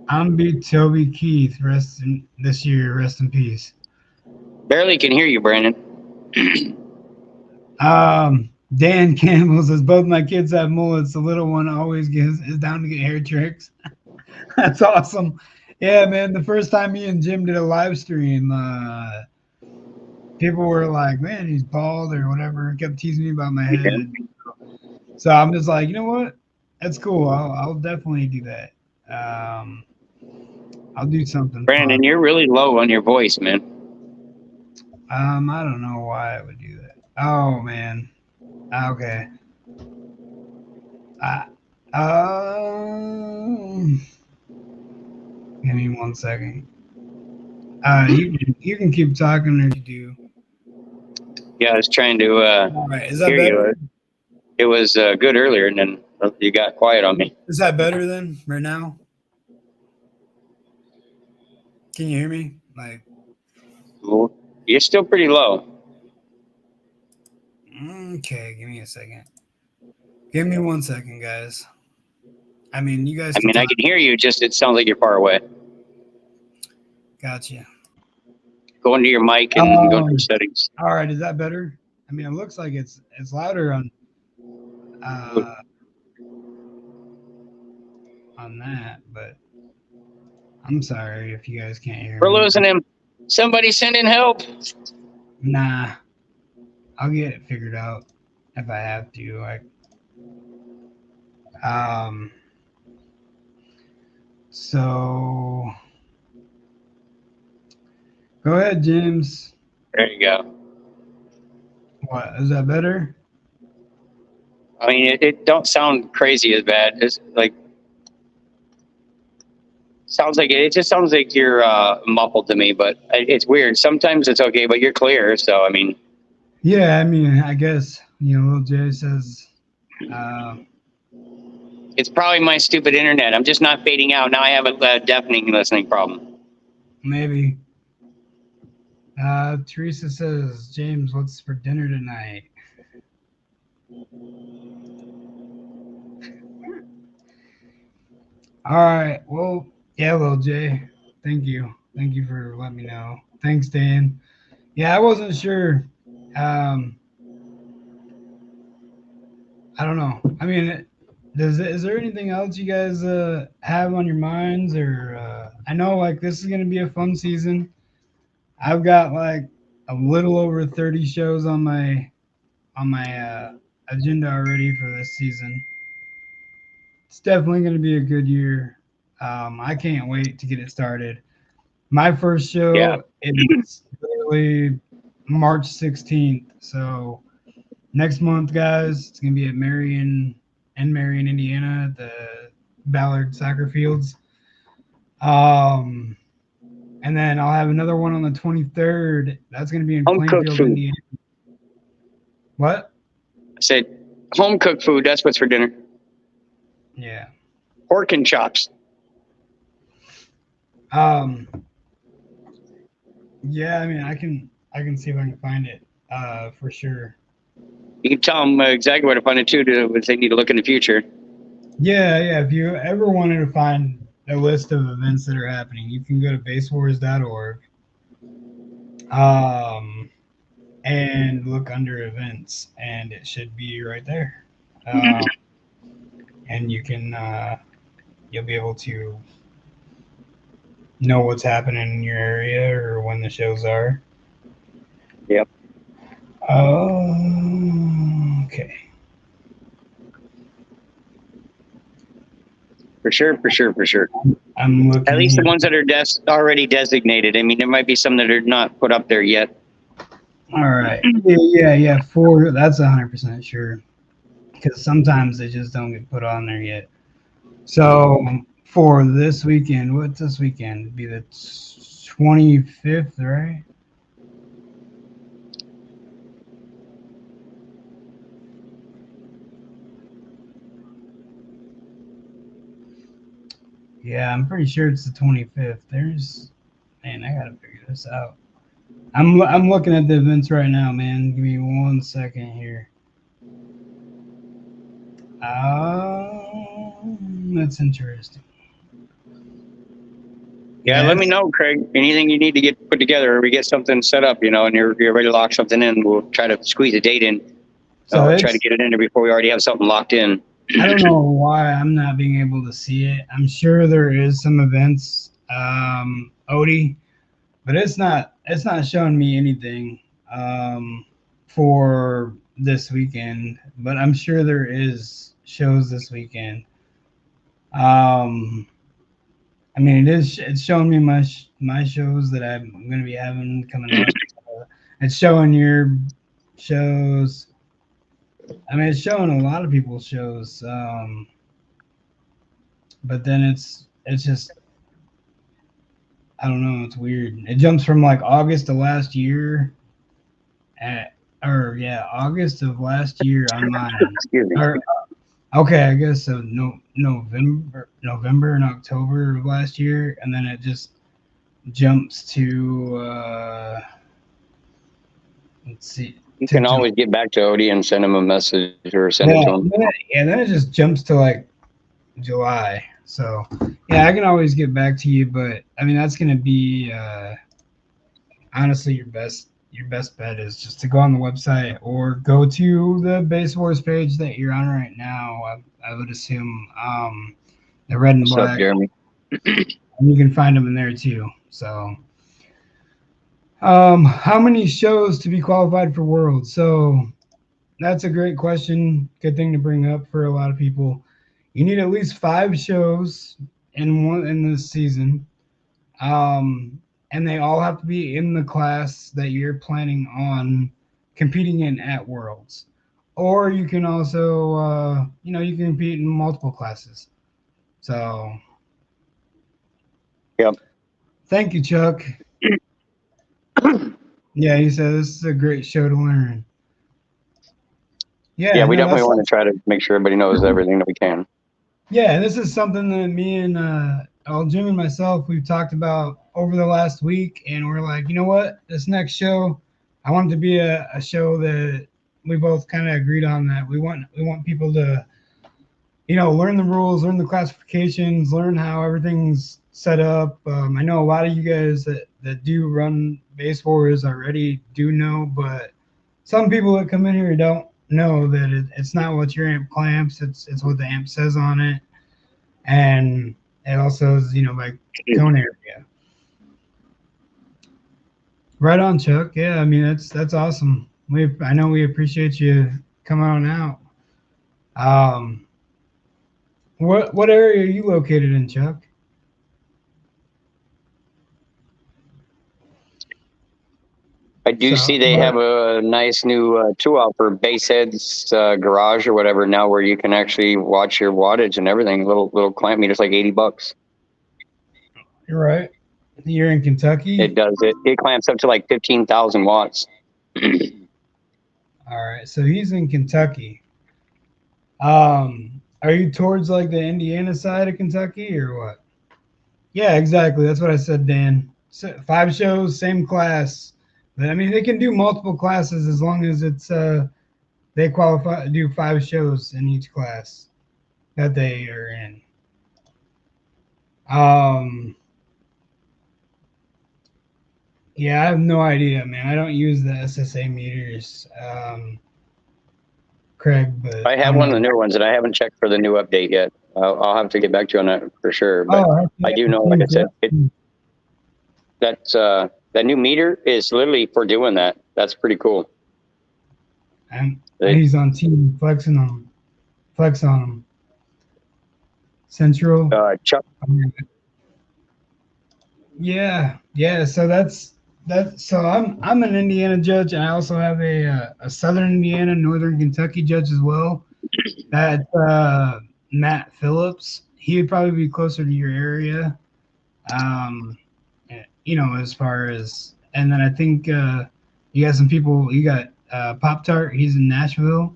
I'm beat Toby Keith. Rest in peace. Barely can hear you, Brandon. Dan Campbell says both my kids have mullets. The little one always is down to get hair tricks. That's awesome. Yeah, man. The first time me and Jim did a live stream, people were like, "Man, he's bald" or whatever. Kept teasing me about my head. So I'm just like, you know what? That's cool. I'll definitely do that. I'll do something. Brandon, fun. You're really low on your voice, man. I don't know why I would do that. Oh man. Okay. Give me 1 second. You can keep talking or you do. Yeah, I was trying to all right. Is that better? It was good earlier, and then you got quiet on me. Is that better then, right now? Can you hear me? Well, you're still pretty low. Okay, give me a second. Give me 1 second, guys. I mean, you guys. I can hear you. Just it sounds like you're far away. Gotcha. Go into your mic and go into your settings. All right, is that better? I mean, it looks like it's louder on that, but I'm sorry if you guys can't hear me. We're losing him. Somebody send in help. Nah. I'll get it figured out if I have to. So go ahead, James. There you go. What is that better? I mean, it don't sound crazy as bad. It's like sounds like it just sounds like you're muffled to me, but it's weird. Sometimes it's okay, but you're clear. So I mean, Yeah, I mean, I guess Little Jay says. it's probably my stupid internet. I'm just not fading out. Now I have a deafening listening problem. Maybe. Teresa says, James, what's for dinner tonight? All right. Well, yeah, Lil J. Thank you. Thank you for letting me know. Thanks, Dan. Yeah, I wasn't sure. I don't know. I mean, is there anything else you guys have on your minds, or I know like this is gonna be a fun season. I've got like a little over 30 shows on my agenda already for this season. It's definitely going to be a good year. I can't wait to get it started. My first Yeah. show is literally March 16th. So next month, guys, it's going to be at Marion, Indiana, at the Ballard Soccer Fields. And then I'll have another one on the 23rd. That's going to be in Home cooked Plainfield, food. Indiana. What? I said home cooked food. That's what's for dinner. Yeah. Pork and chops. Yeah, I mean, I can see if I can find it. For sure. You can tell them exactly where to find it too, if they need to look in the future. Yeah. If you ever wanted to find a list of events that are happening, you can go to basswars.org. And look under events, and it should be right there. And you can you'll be able to know what's happening in your area or when the shows are. Yep. Okay. For sure. I'm looking. At least here. the ones that are already designated. I mean, there might be some that are not put up there yet. All right. Yeah. That's 100% sure. Because sometimes they just don't get put on there yet. So for this weekend, what's this weekend? It'd be the 25th, right? Yeah, I'm pretty sure it's the 25th. Man, I gotta figure this out. I'm looking at the events right now, man. Give me 1 second here. That's interesting. Yeah, let me know, Craig. Anything you need to get put together, or we get something set up, and you're ready to lock something in. We'll try to squeeze a date in. So try to get it in there before we already have something locked in. I don't know why I'm not being able to see it. I'm sure there is some events, Odie, but it's not showing me anything for this weekend. But I'm sure there is shows this weekend. I mean, it's showing me my shows that I'm going to be having coming up. It's showing your shows. I mean, it's showing a lot of people's shows. But then it's just, I don't know, it's weird. It jumps from like August of last year August of last year on mine. Okay, I guess so. November and October of last year, and then it just jumps to let's see. You can always get back to Odie and send him a message or send it to him. Then it just jumps to like July. So yeah, I can always get back to you, but I mean that's gonna be honestly your best bet is just to go on the website or go to the Basswars page that you're on right now. I would assume the red and black. What's up, Jeremy? And you can find them in there too. So How many shows to be qualified for Worlds? So that's a great question. Good thing to bring up for a lot of people. You need at least 5 shows in this season. And they all have to be in the class that you're planning on competing in at Worlds. Or you can also, you can compete in multiple classes. So, Yep. thank you, Chuck. Yeah, he said this is a great show to learn. Yeah, Yeah, we no, definitely want to try to make sure everybody knows everything that we can. yeah, this is something that me and Jim and myself we've talked about over the last week, and we're like, you know what, this next show, I want it to be a show that we both kind of agreed on that we want people to, learn the rules, learn the classifications, learn how everything's set up. I know a lot of you guys that do run Basswars already do know, but some people that come in here don't know that it's not what your amp clamps, it's what the amp says on it, and it also is by cone area. Right on, Chuck. Yeah, I mean that's awesome. I know we appreciate you coming on out. Um, what area are you located in, Chuck? I do see they have a nice new tool out for Basshead's garage or whatever now, where you can actually watch your wattage and everything. Little clamp meters, like $80. You're right. You're in Kentucky. It does it. It clamps up to like 15,000 watts. All right, so he's in Kentucky. Are you towards like the Indiana side of Kentucky or what? Yeah, exactly. That's what I said, Dan. 5 shows, same class. But I mean, they can do multiple classes as long as it's they qualify do 5 shows in each class that they are in. Um, yeah, I have no idea, man. I don't use the SSA meters, Craig. But I have one of the newer ones, and I haven't checked for the new update yet. I'll have to get back to you on that for sure. But I do know, like I said, that new meter is literally for doing that. That's pretty cool. And he's on team flexing on him. Flex on him. Central. Chuck. Yeah. So that's that. So I'm an Indiana judge, and I also have a Southern Indiana, Northern Kentucky judge as well. That's Matt Phillips. He would probably be closer to your area. As far as, and then I think you got some people. You got Pop Tart. He's in Nashville.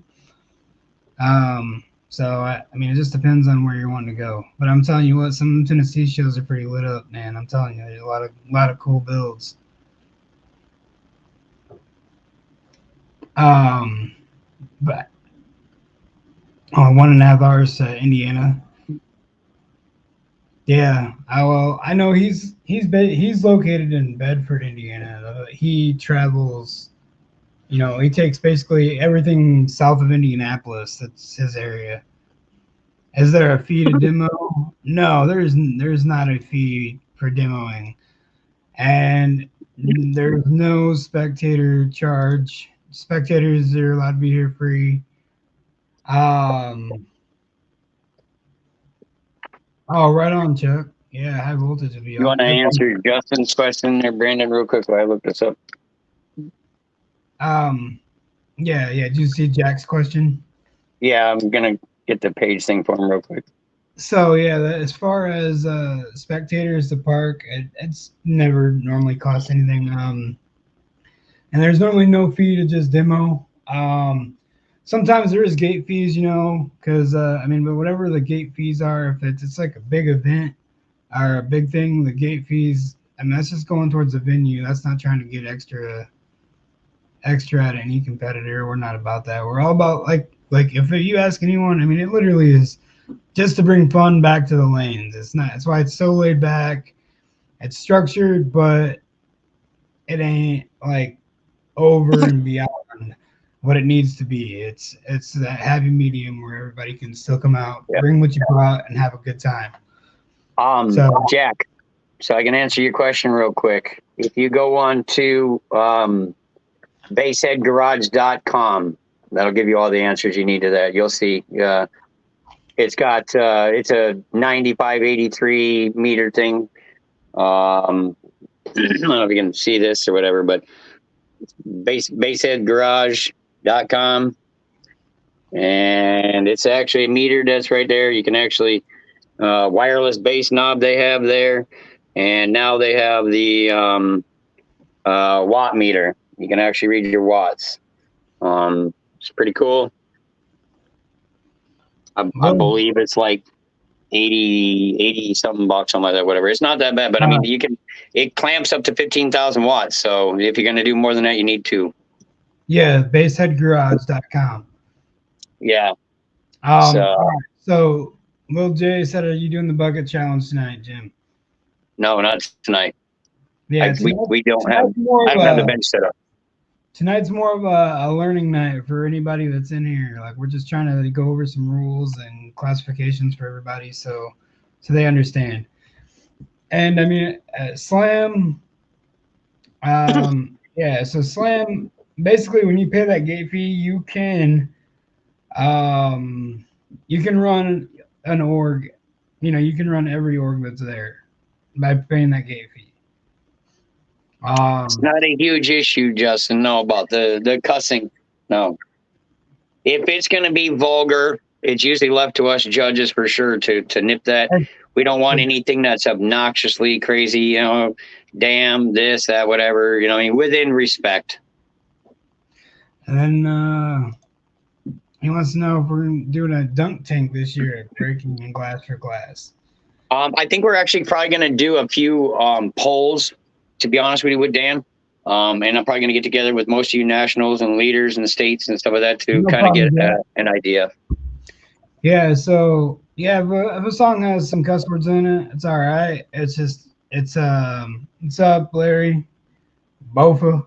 So I mean, it just depends on where you're wanting to go. But I'm telling you what, some Tennessee shows are pretty lit up, man. I'm telling you, there's a lot of cool builds. But 1.5 hours to Indiana. Yeah, I know he's located in Bedford, Indiana. He travels, he takes basically everything south of Indianapolis. That's his area. Is there a fee to demo? No, there's not a fee for demoing, and there's no spectator charge. Spectators are allowed to be here free. Oh, right on, Chuck. Yeah, high voltage would be. You want to answer Justin's question there, Brandon, real quick while I look this up? Yeah. Did you see Jack's question? Yeah, I'm gonna get the page thing for him real quick. So yeah, as far as spectators to park, it's never normally cost anything. And there's normally no fee to just demo. Sometimes there is gate fees, because but whatever the gate fees are, if it's like a big event or a big thing, the gate fees, that's just going towards the venue. That's not trying to get extra at any competitor. We're not about that. We're all about like if you ask anyone, it literally is just to bring fun back to the lanes. It's not. That's why it's so laid back. It's structured, but it ain't like over and beyond what it needs to be. It's that happy medium where everybody can still come out, bring what you brought, and have a good time. Jack, so I can answer your question real quick. if you go on to baseheadgarage.com, that'll give you all the answers you need to that. You'll see. It's got it's a 9583 meter thing. I don't know if you can see this or whatever, but baseheadgarage.com, and it's actually a meter that's right there. You can actually wireless base knob they have there, and now they have the watt meter. You can actually read your watts. It's pretty cool. I believe it's like 80 something bucks, something like that, whatever. It's not that bad, but I mean, it clamps up to 15,000 watts. So if you're going to do more than that, you need two. Yeah, baseheadgarage.com. Yeah. So Lil J said, are you doing the bucket challenge tonight, Jim? No, not tonight. Yeah, we don't have, I don't have the bench set up. Tonight's more of a learning night for anybody that's in here. Like, we're just trying to go over some rules and classifications for everybody so they understand. And I mean, Slam, yeah, so Slam, basically when you pay that gate fee, you can run an org, you can run every org that's there by paying that gate fee. It's not a huge issue, Justin. No, about the cussing. No. If it's going to be vulgar, it's usually left to us judges for sure to nip that. We don't want anything that's obnoxiously crazy, damn, this, that, whatever, I mean, within respect. And then he wants to know if we're doing a dunk tank this year at Breaking and Glass for Glass. I think we're actually probably going to do a few polls, to be honest with you, with Dan. And I'm probably going to get together with most of you nationals and leaders in the states and stuff like that to kind of get an idea. Yeah, so yeah, if a song has some cuss words in it, it's all right. It's just it's up, Larry, Bofa.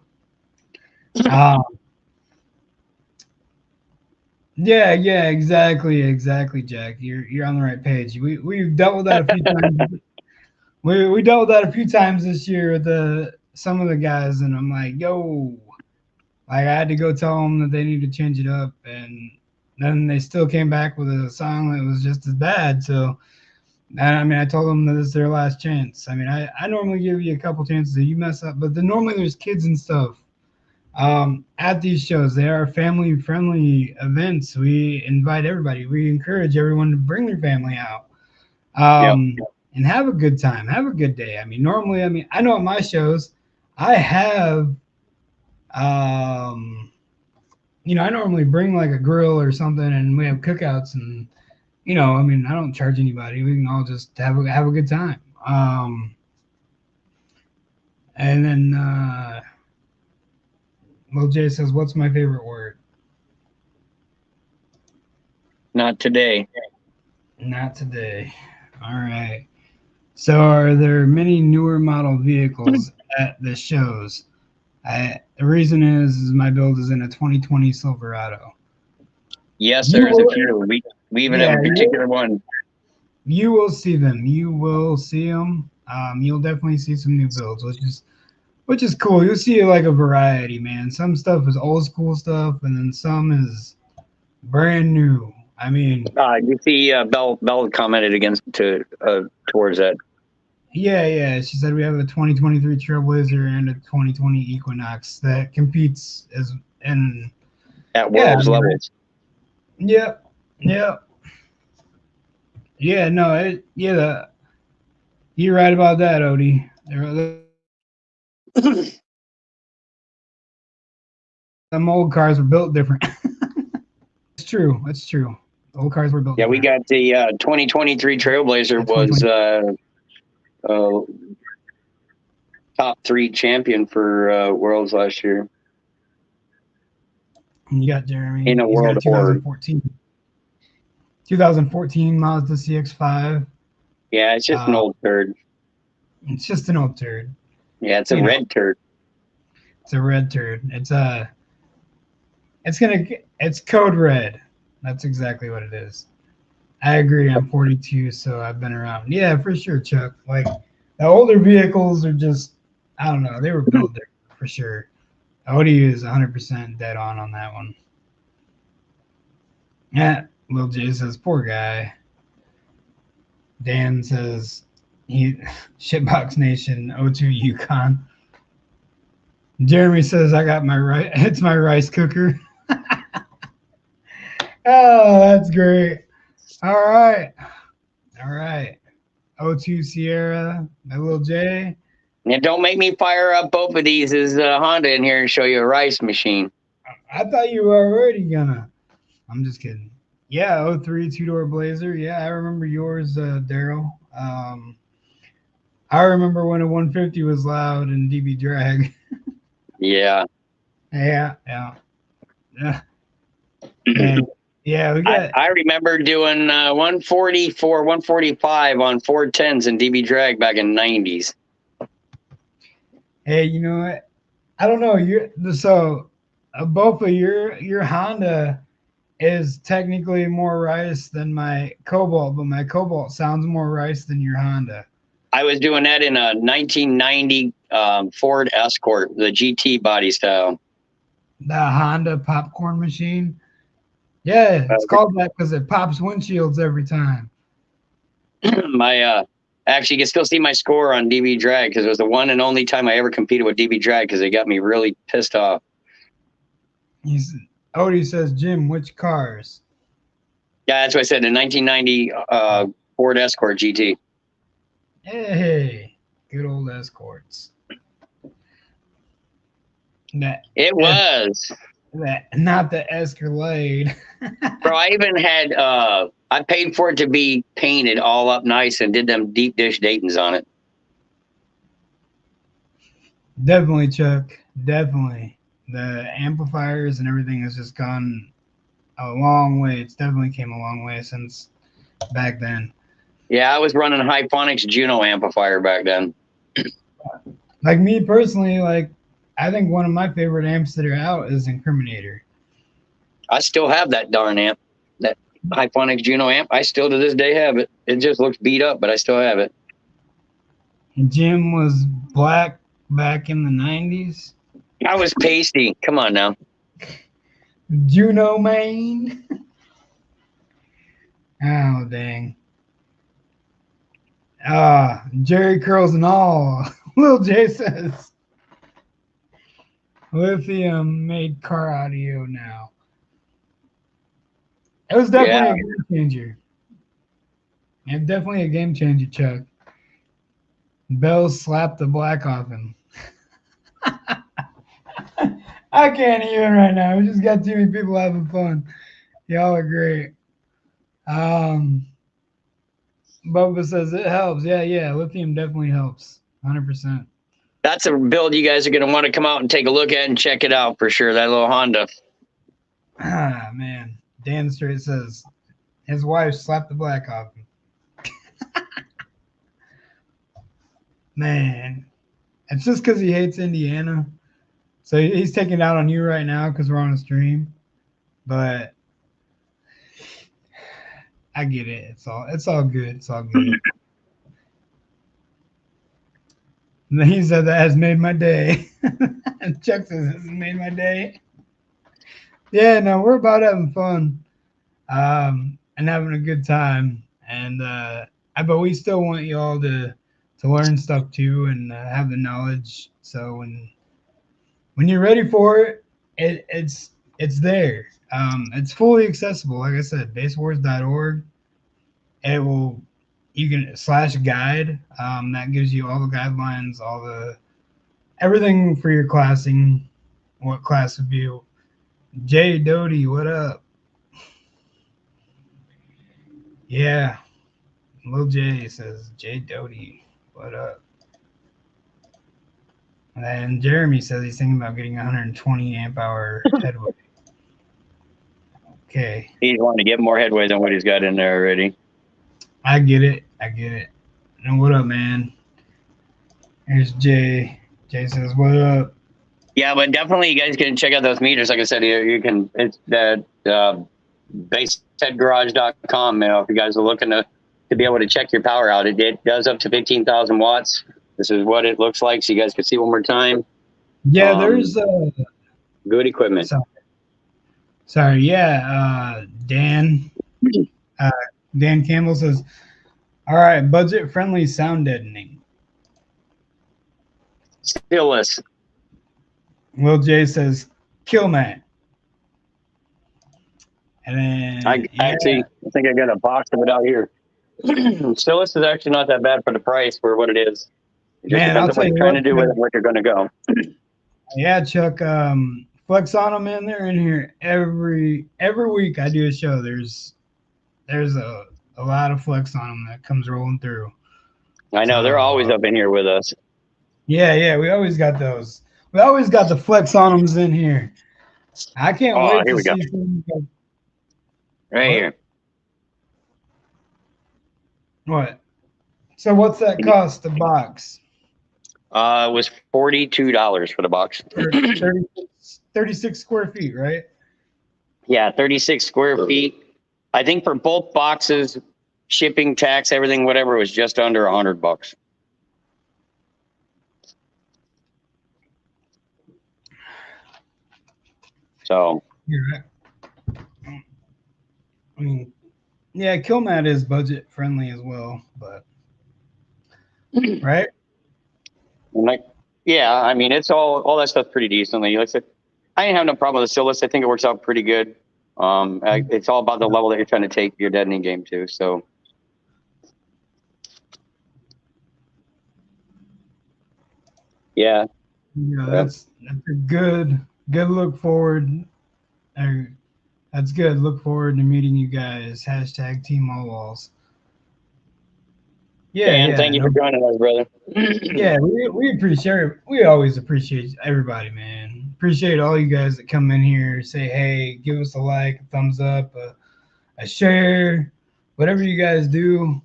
Yeah, exactly, Jack. You're on the right page. We've dealt with that a few times. We dealt with that a few times this year with some of the guys, and I'm like, yo, like I had to go tell them that they need to change it up, and then they still came back with a song that was just as bad. So, I mean, I told them that it's their last chance. I mean, I normally give you a couple chances that you mess up, but then normally there's kids and stuff at these shows. They are family-friendly events. We invite everybody. We encourage everyone to bring their family out. And have a good time, have a good day. I mean, normally, I know at my shows, I have, I normally bring like a grill or something, and we have cookouts, and I don't charge anybody. We can all just have a good time. And then Lil J says, "What's my favorite word?" Not today. Not today. All right. So are there many newer model vehicles at the shows? The reason is my build is in a 2020 Silverado. Yes, there's a few. We even have a particular one. You will see them. You will see them. You'll definitely see some new builds, which is cool. You'll see like a variety, man. Some stuff is old school stuff, and then some is brand new. I mean, you see, Bell commented towards that. Yeah. She said we have a 2023 Trailblazer and a 2020 Equinox that competes at world's levels. Yep. Yeah. No. You're right about that, Odie. Them old cars were built different. It's true. That's true. Old cars were built. Yeah, we got the 2023 Trailblazer was top 3 champion for Worlds last year. And you got Jeremy in a world 2014 Mazda CX-5. Yeah, it's just an old turd. It's just an old turd. Yeah, it's a red turd. It's a red turd. It's code red. That's exactly what it is. I agree. I'm 42, so I've been around. Yeah, for sure, Chuck. Like the older vehicles are just I don't know. They were built different for sure. Odie is 100% dead on that one. Yeah, Lil J says, poor guy. Dan says, he Shitbox Nation, O2 Yukon. Jeremy says, I got my rice. It's my rice cooker. Oh, that's great. All right. All right. O2 Sierra, my Lil J. And don't make me fire up both of these as Honda in here and show you a rice machine. I thought you were already gonna. I'm just kidding. Yeah, 03 two-door Blazer. Yeah, I remember yours, Daryl. I remember when a 150 was loud in DB drag. Yeah. Yeah. Yeah, we got. I remember doing 144, 145 on 410s in DB drag back in the 90s. Hey, you know what? I don't know. Both of your Honda is technically more rice than my Cobalt, but my Cobalt sounds more rice than your Honda. I was doing that in a 1990 Ford Escort, the GT body style. The Honda popcorn machine. Yeah, it's called that because it pops windshields every time. Actually, you can still see my score on DB drag because it was the one and only time I ever competed with DB drag because they got me really pissed off. Odie says, Jim, which cars? Yeah, that's what I said. The 1990 Ford Escort GT. Hey, good old Escorts. Not the Escalade. Bro, I even had I paid for it to be painted all up nice and did them deep dish Daytons on it. Definitely, Chuck. Definitely. The amplifiers and everything has just gone a long way. It's definitely came a long way since back then. Yeah, I was running Hyphonics Juno amplifier back then. Like me personally, I think one of my favorite amps that are out is Incriminator. I still have that darn amp, that Hyphonics Juno amp. I still to this day have it. It just looks beat up, but I still have it. Jim was black back in the 90s. I was pasty. Come on now. Juno main. Oh, dang. Jerry curls and all. Lil J says, Lithium made car audio now. It was definitely a game changer. It's definitely a game changer, Chuck. Bell slapped the black off him. I can't even right now. We just got too many people having fun. Y'all are great. Bubba says it helps. Yeah. Lithium definitely helps. 100%. That's a build you guys are going to want to come out and take a look at and check it out for sure. That little Honda. Ah, man. Dan Straight says his wife slapped the black off him. Man. It's just because he hates Indiana. So he's taking it out on you right now because we're on a stream. But I get it. It's all good. It's all good. And he said that has made my day. And Chuck says this has made my day. Yeah, no, we're about having fun. And having a good time. And but we still want you all to learn stuff too and have the knowledge. So when you're ready for it, it's there. It's fully accessible. Like I said, basswars.org. You can /guide. That gives you all the guidelines, everything for your classing, what class would be. Jay Doty, what up? Yeah. Lil J says, Jay Doty, what up? And Jeremy says he's thinking about getting 120 amp hour headway. Okay. He's wanting to get more headway than what he's got in there already. I get it. And what up, man? Here's Jay. Jay says, what up? Yeah, but definitely you guys can check out those meters. Like I said, you can, it's the bassheadgarage.com. If you guys are looking to be able to check your power out, it does up to 15,000 watts. This is what it looks like, so you guys can see one more time. Yeah, there's good equipment. Sorry, yeah, Dan Campbell says, all right, budget friendly sound deadening. Stillness. Will J says, kill Matt. And then I think I got a box of it out here. Stillness is actually not that bad for the price for what it is. It just depends on what you're trying to do with it, what you're going to go. Yeah, Chuck. Flex on them, man. They're in here every week. I do a show. There's a lot of flex on them that comes rolling through. I know they're always up in here with us. Yeah. We always got those. We always got the flex on them's in here. I can't wait to see some. Right here. What? So what's that cost a box? It was $42 for the box. 36 square feet, right? Yeah, 36 square feet. I think for both boxes, shipping, tax, everything, whatever, was just under $100. So. Yeah. I mean, yeah, Killmat is budget friendly as well, but right? Yeah, I mean, it's all that stuff pretty decently. Like I said, I didn't have no problem with the Stillness. I think it works out pretty good. It's all about the level that you're trying to take your deadening game to. So. Yeah. Yeah, that's a good look forward. That's good. Look forward to meeting you guys. # Team All Walls. Yeah, Dan, thank you for joining us, brother. Yeah, we appreciate. We always appreciate everybody, man. Appreciate all you guys that come in here, say hey, give us a like, a thumbs up, a share, whatever you guys do.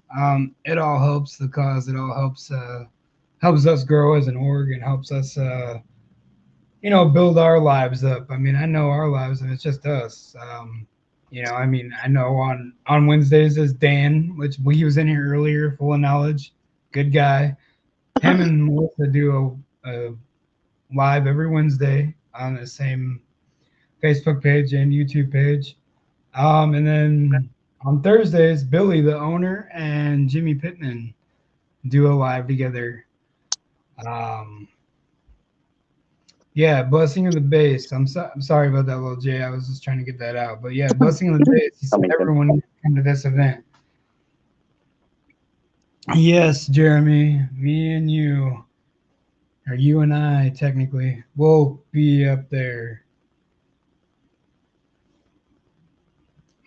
It all helps the cause. It all helps us grow as an org and helps us, build our lives up. I mean, I know our lives, and it's just us. I mean, I know on Wednesdays is Dan, which he was in here earlier, full of knowledge, good guy. Him and Melissa do a live every Wednesday on the same Facebook page and YouTube page. And then on Thursdays, Billy, the owner, and Jimmy Pittman do a live together. Yeah, Blessing of the Bass. I'm sorry about that, little Jay. I was just trying to get that out. But yeah, Blessing of the Bass. He said everyone needs to come to this event. Yes, Jeremy. Me and you, or you and I, technically, will be up there.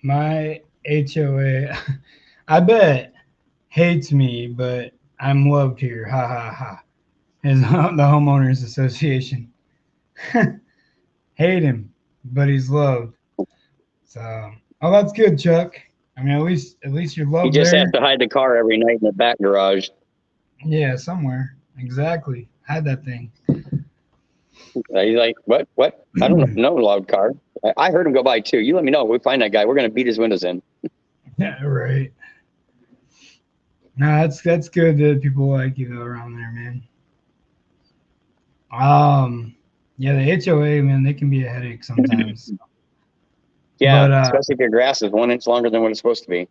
My HOA, I bet, hates me, but I'm loved here. Ha ha ha. Is the Homeowners Association. Hate him, but he's loved. So, that's good, Chuck. I mean, at least you're loved. He just has to hide the car every night in the back garage. Yeah, somewhere. Exactly. Hide that thing. He's like, what? I don't know, no loud car. I heard him go by too. You let me know. We find that guy. We're gonna beat his windows in. Yeah, right. No, that's good that people like you around there, man. Yeah, the HOA, man, they can be a headache sometimes. Yeah, but, especially if your grass is 1 inch longer than what it's supposed to be.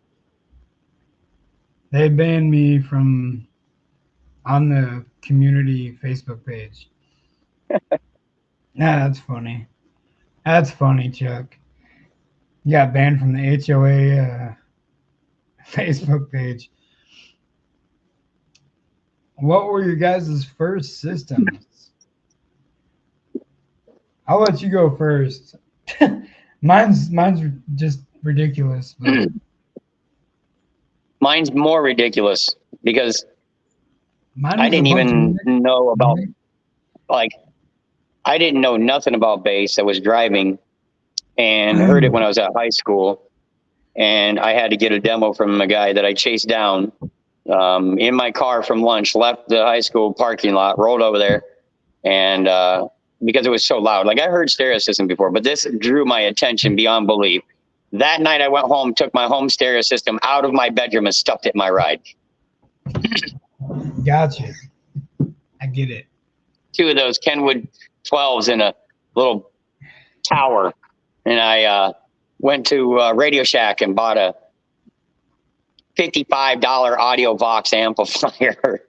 They banned me from on the community Facebook page. That's funny. That's funny, Chuck. You got banned from the HOA Facebook page. What were your guys' first systems? I'll let you go first. Mine's just ridiculous. But. Mine's more ridiculous because I didn't even know about, I didn't know nothing about bass. I was driving and heard it when I was at high school. And I had to get a demo from a guy that I chased down in my car from lunch, left the high school parking lot, rolled over there. And because it was so loud, I heard stereo system before, but this drew my attention beyond belief. That night I went home, took my home stereo system out of my bedroom and stuffed it in my ride. Gotcha. get it. 2 of those Kenwood 12s in a little tower, and I went to Radio Shack and bought a $55 Audio Vox amplifier.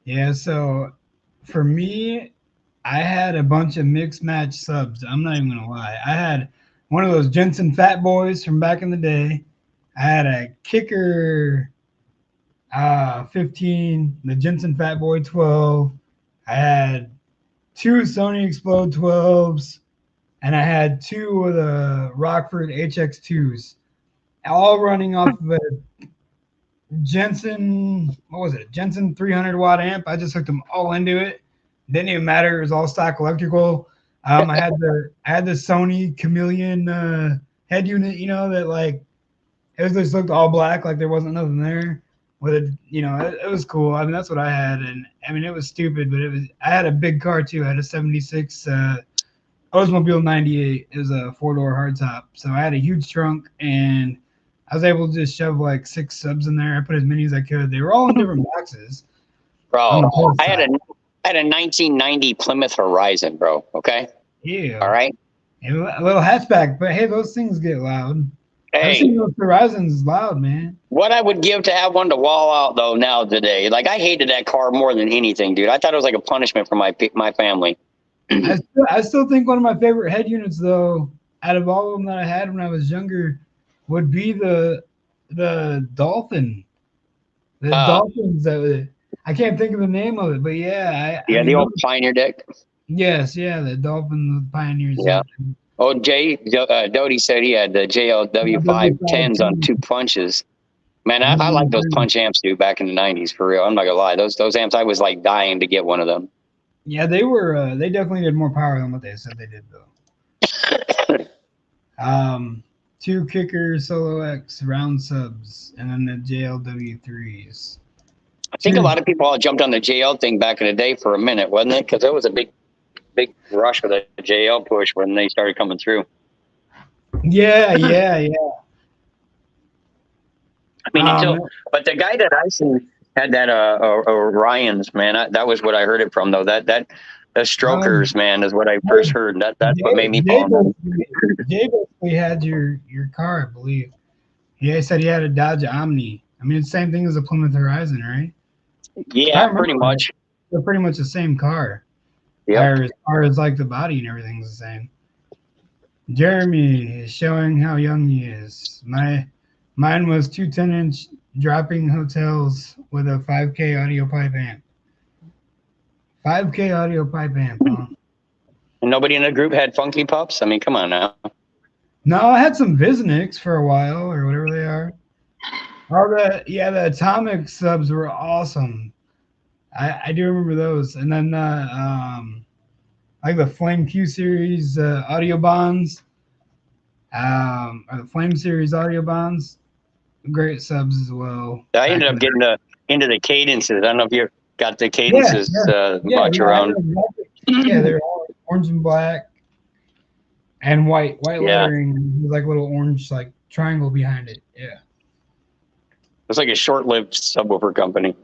Yeah, so for me, I had a bunch of mixed match subs. I'm not even gonna lie. I had one of those Jensen Fat Boys from back in the day. I had a Kicker 15, the Jensen Fat Boy 12. I had 2 Sony Explode 12s, and I had 2 of the Rockford HX2s, all running off of a Jensen, what was it? Jensen 300 watt amp. I just hooked them all into it. Didn't even matter. It was all stock electrical. I had the Sony Chameleon head unit, you know, that like it just looked all black, like there wasn't nothing there. With it, you know, it was cool. I mean, that's what I had, and I mean, it was stupid, but it was. I had a big car too. I had a '76 Oldsmobile 98. It was a 4-door hardtop, so I had a huge trunk, and I was able to just shove like 6 subs in there. I put as many as I could. They were all in different boxes. Bro, I had a 1990 Plymouth Horizon, bro. Okay. Yeah. All right. And a little hatchback, but hey, those things get loud. I've seen those Horizons loud, man. What I would give to have one to wall out though now today, like I hated that car more than anything, dude. I thought it was like a punishment for my family. I still think one of my favorite head units though, out of all of them that I had when I was younger, would be the Dolphin. The Dolphins that I can't think of the name of it, but yeah, I mean, the old Pioneer deck. Yes, yeah, the Dolphin, the Pioneers. Yeah. Oh, Doty said he had the JLW 510s on 2 punches. Man, I like those punch amps, dude, back in the 90s, for real. I'm not gonna lie. Those amps, I was like dying to get one of them. Yeah, they were. They definitely did more power than what they said they did, though. 2 Kicker Solo X round subs, and then the JLW 3s. I think a lot of people all jumped on the JL thing back in the day for a minute, wasn't it? Because it was a big rush for the JL push when they started coming through. Yeah. I mean, but the guy that I seen had that Orion's, man. That was what I heard it from, though. The Strokers, man, is what I first heard. That's what made me fall. Jay basically had your car, I believe. He said he had a Dodge Omni. I mean, it's the same thing as a Plymouth Horizon, right? Yeah, pretty much. They're pretty much the same car. Yeah. As far as like the body and everything's the same. Jeremy is showing how young he is. Mine was 2 10-inch dropping hotels with a 5K audio pipe amp. 5K audio pipe amp, huh? And nobody in the group had Funky Pups? I mean, come on now. No, I had some Visniks for a while, or whatever they are. The Atomic subs were awesome. I do remember those. And then like the Flame Q series audio bonds, or the Flame series audio bonds, great subs as well. I ended up getting into the cadences. I don't know if you got the cadences watch around. Yeah, they're all orange and black and white lettering with like little orange like triangle behind it. Yeah. It's like a short-lived subwoofer company.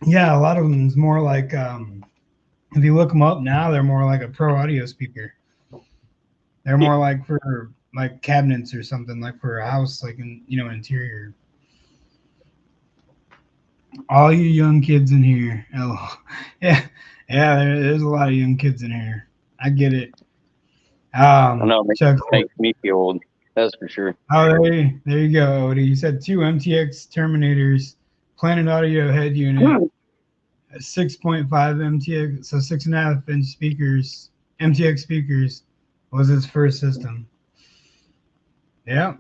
Yeah, a lot of them is more like if you look them up now, they're more like a pro audio speaker. They're more like for like cabinets or something, like for a house, like in interior. All you young kids in here. Oh, yeah, there's a lot of young kids in here. I get it. I know, makes me feel old. That's for sure. Oh, there you go, Odie. You said 2 MTX Terminators, Planet Audio head unit, 6.5 MTX, so 6.5-inch speakers, MTX speakers was his first system. Yeah.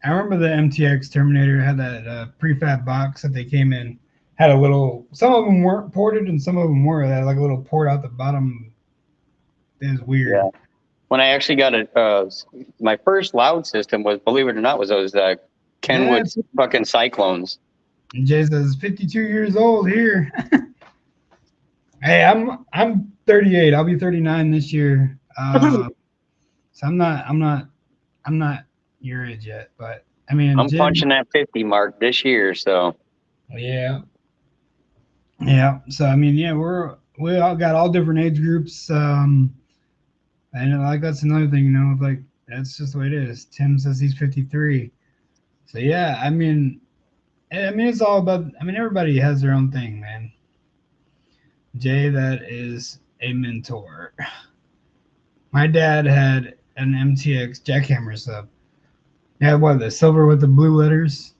I remember the MTX Terminator had that prefab box that they came in. Had a little, some of them weren't ported and some of them were. They had like a little port out the bottom. It was weird. Yeah. When I actually got my first loud system was, believe it or not, was those Kenwood fucking Cyclones. And Jay says 52 years old here. Hey, I'm 38. I'll be 39 this year. So I'm not your age yet, but I mean, I'm punching that 50 mark this year, so. Yeah. Yeah. So I mean, yeah, we all got all different age groups. And like that's another thing, like that's just the way it is. Tim says he's 53. So yeah, I mean it's all about. I mean everybody has their own thing, man. Jay, that is a mentor. My dad had an MTX jackhammer sub. Yeah, what, the silver with the blue letters?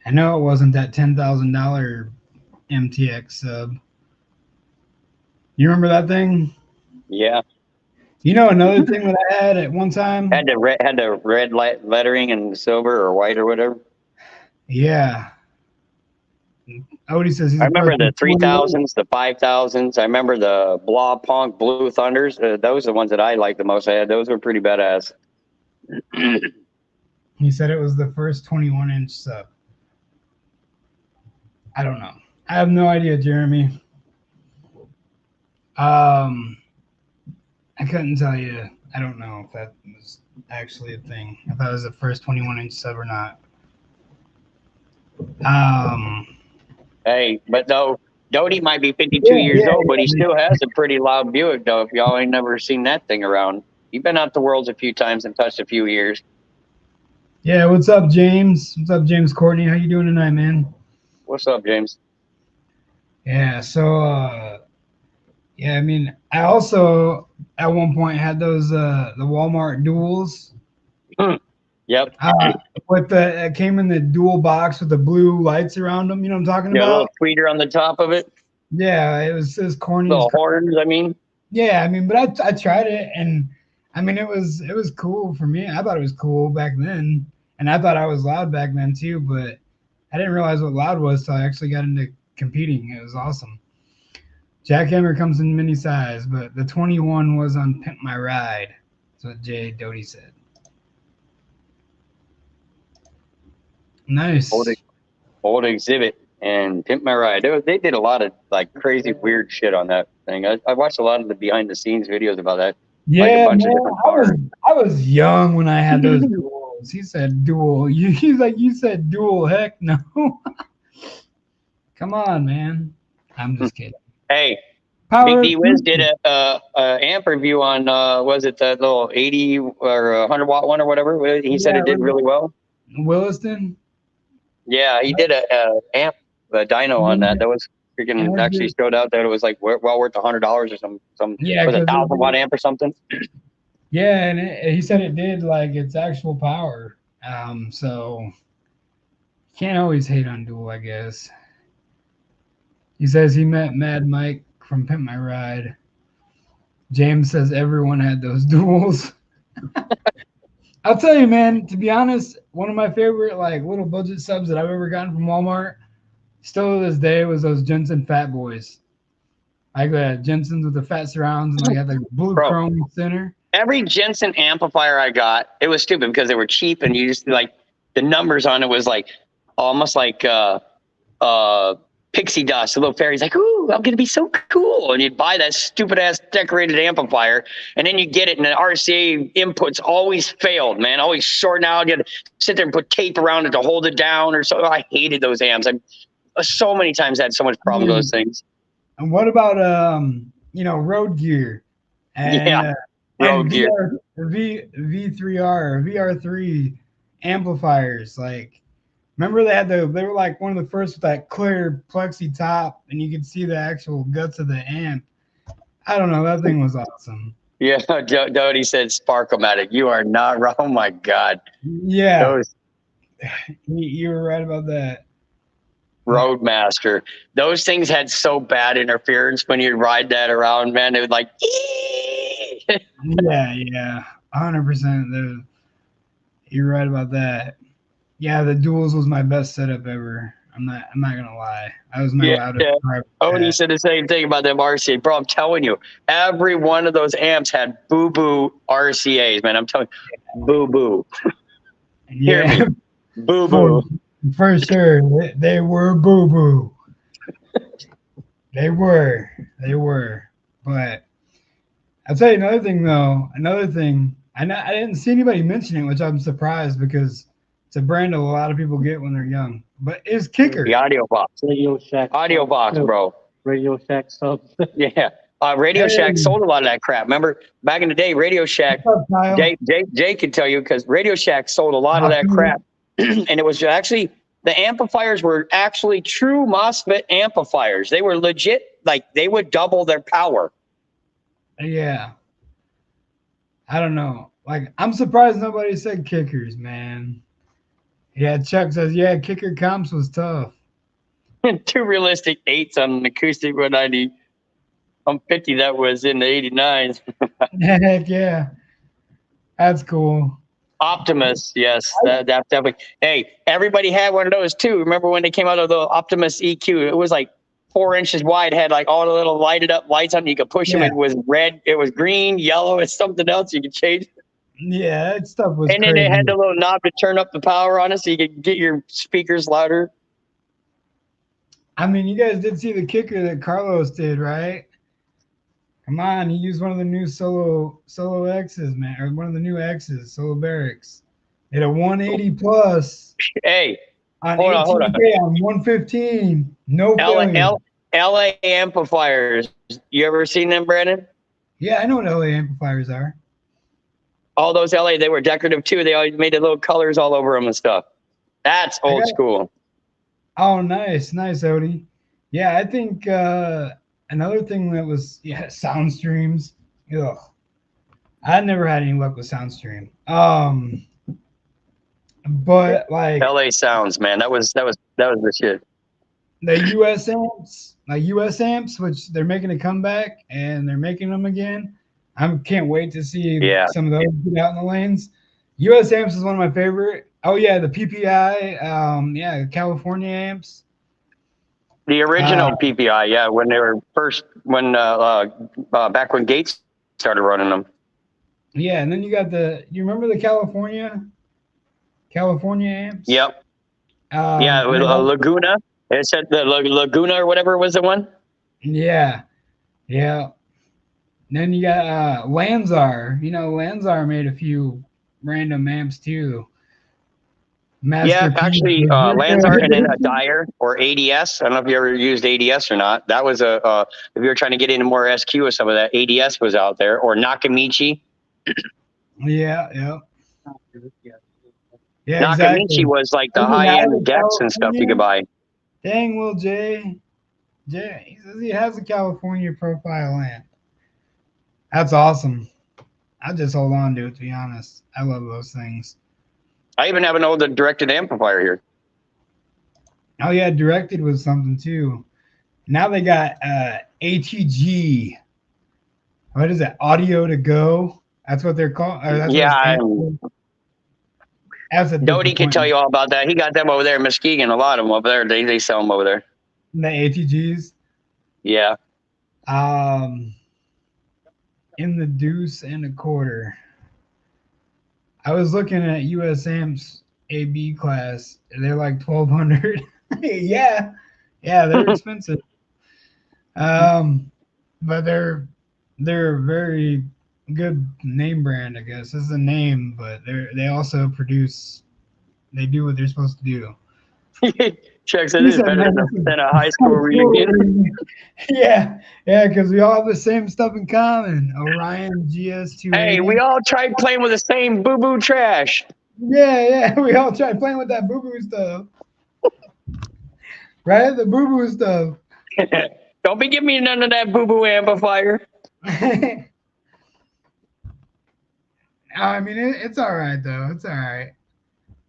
I know it wasn't that $10,000 MTX sub. You remember that thing? Yeah. Another thing that I had at one time? Had the red light lettering and silver or white or whatever. Yeah. Odie says he's I a remember the person 41. 3000s, the 5000s. I remember the Blah Punk Blue Thunders. Those are the ones that I liked the most. I had those were pretty badass. He said it was the first 21-inch sub. I don't know. I have no idea, Jeremy. I couldn't tell you. I don't know if that was actually a thing. If that was the first 21-inch sub or not. Hey, but though Doty might be 52 Yeah, years yeah, old, but he yeah. still has a pretty loud Buick. Though, if y'all ain't never seen that thing around, you've been out the worlds a few times and touched a few years. Yeah, what's up, James? What's up, James Courtney? How you doing tonight, man? What's up, James? Yeah, so yeah, I mean, I also at one point had those the Walmart duals. Yep. With the it came in the dual box with the blue lights around them. You know what I'm talking Yeah, a little about? tweeter on the top of it. Yeah, it was corny as Little crap. horns, I mean. Yeah, I mean, but I tried it, and I mean it was cool for me. I thought it was cool back then, and I thought I was loud back then too. But I didn't realize what loud was till I actually got into competing. It was awesome. Jackhammer comes in mini size, but the 21 was on Pimp My Ride. That's what Jay Doty said. Old, Nice. old exhibit and Pimp My Ride. They did a lot of like crazy weird shit on that thing. I watched a lot of the behind the scenes videos about that, like a Yeah, bunch of man. different I was cars. I was young when I had those duels. He said dual. He's like, you said dual. Heck no. Come on, man. I'm just kidding. Hey, Big Power D Wiz did through. a amp review on was it the little 80 or 100 watt one or whatever? He said Yeah, it did really well. Williston. Yeah, he did a amp a dyno on that. That was And freaking it actually did, showed out that it was like well worth $100 or some yeah, was a because 1,000 watt amp or something. yeah, and he said it did like its actual power. So can't always hate on dual, I guess. He says he met Mad Mike from Pimp My Ride. James says everyone had those duels. I'll tell you, man. To be honest, one of my favorite like little budget subs that I've ever gotten from Walmart, still to this day, was those Jensen Fat Boys. Like Jensen's with the fat surrounds and like had the blue Bro, chrome center. every Jensen amplifier I got, it was stupid because they were cheap and you just like the numbers on it was like almost like uh pixie dust. The little fairy's like, ooh, I'm gonna be so cool. And you'd buy that stupid ass decorated amplifier, and then you get it, and the RCA inputs always failed, man. Always shorting out. You had to sit there and put tape around it to hold it down or so. I hated those amps. I so many times had so much problem with those things. And what about road gear and Yeah, road gear. V3R VR3 amplifiers? Like, remember they were like one of the first with that clear plexi top, and you could see the actual guts of the amp. I don't know, that thing was awesome. Yeah, Doty said Sparkomatic. You are not wrong. Oh my God. Yeah, Those you were right about that. But Roadmaster. Those things had so bad interference when you ride that around, man. It would like, yeah, 100%. You're right about that. Yeah, the duels was my best setup ever. I'm not gonna lie. That was my yeah, loudest yeah. part. Odie said the same thing about them RCA. Bro, I'm telling you, every one of those amps had boo boo RCAs, man. I'm telling you, boo boo. Hear Yeah, me, boo for boo. for sure. They were boo boo. They were. They were. But I'll tell you another thing though. Another thing. I didn't see anybody mention it, which I'm surprised because It's a brand a lot of people get when they're young. But it's kicker. The audio box. Radio Shack. Audio box, bro. Radio Shack subs. Yeah. Radio Shack sold a lot of that crap. Remember back in the day, Radio Shack, What's up, Kyle? Jay can tell you because Radio Shack sold a lot of that crap. And it was actually, the amplifiers were actually true MOSFET amplifiers. They were legit, like they would double their power. Yeah. I don't know. Like, I'm surprised nobody said kickers, man. Yeah, Chuck says, yeah, kicker comps was tough. 2 realistic 8s on an acoustic 190. I'm 50, that was in the 89s. Heck yeah. That's cool. Optimus, yes, that definitely. Hey, everybody had one of those too. Remember when they came out of the Optimus EQ? It was like 4 inches wide, had like all the little lighted up lights on. You could push them. It was red, it was green, yellow, and something else. You could change. Yeah, that stuff was And then crazy. they had the little knob to turn up the power on it so you could get your speakers louder. I mean, you guys did see the kicker that Carlos did, right? Come on, he used one of the new solo X's, man, or one of the new X's, solo barracks. Hit a 180 plus Hey, on hold on. 18K on 115. No failure. LA amplifiers. You ever seen them, Brandon? Yeah, I know what LA amplifiers are. All those LA, they were decorative too. They always made the little colors all over them and stuff. That's old school. Oh, nice, Odie. Yeah, I think another thing that was sound streams. Ugh, I never had any luck with SoundStream. But like LA sounds, man, that was the shit. The US amps, which they're making a comeback and they're making them again. I can't wait to see some of those get out in the lanes. US amps is one of my favorite. Oh yeah, the PPI, California amps. The original PPI, yeah, when they were back when Gates started running them. Yeah, and then you got you remember the California amps? Yep. Yeah, with Laguna. It said the Laguna or whatever was the one. Yeah. And then you got Lanzar. You know, Lanzar made a few random amps too. Actually, Lanzar and then a Dyer or ADS. I don't know if you ever used ADS or not. That was if you were trying to get into more SQ or some of that, ADS was out there. Or Nakamichi. Yeah, Nakamichi exactly. was like the high-end decks and stuff you could buy. Dang, Will Jay, he says he has a California profile amp. That's awesome. I just hold on to it, to be honest. I love those things. I even have an old directed amplifier here. Oh yeah, directed was something too. Now they got ATG. What is it? Audio to go. That's what they're called. Doty can tell you all about that. He got them over there in Muskegon. A lot of them over there. They sell them over there. The ATGs. Yeah. In the deuce and a quarter. I was looking at US Amps AB class. They're like 1,200. yeah, they're expensive. But they're a very good name brand, I guess. This is a name, but they also produce. They do what they're supposed to do. Chuck said this is better than a high school reunion. yeah, because we all have the same stuff in common. Orion GS2. Hey, we all tried playing with the same boo-boo trash. Yeah, we all tried playing with that boo-boo stuff. Right? The boo-boo stuff. Don't be giving me none of that boo-boo amplifier. I mean, it's all right, though. It's all right.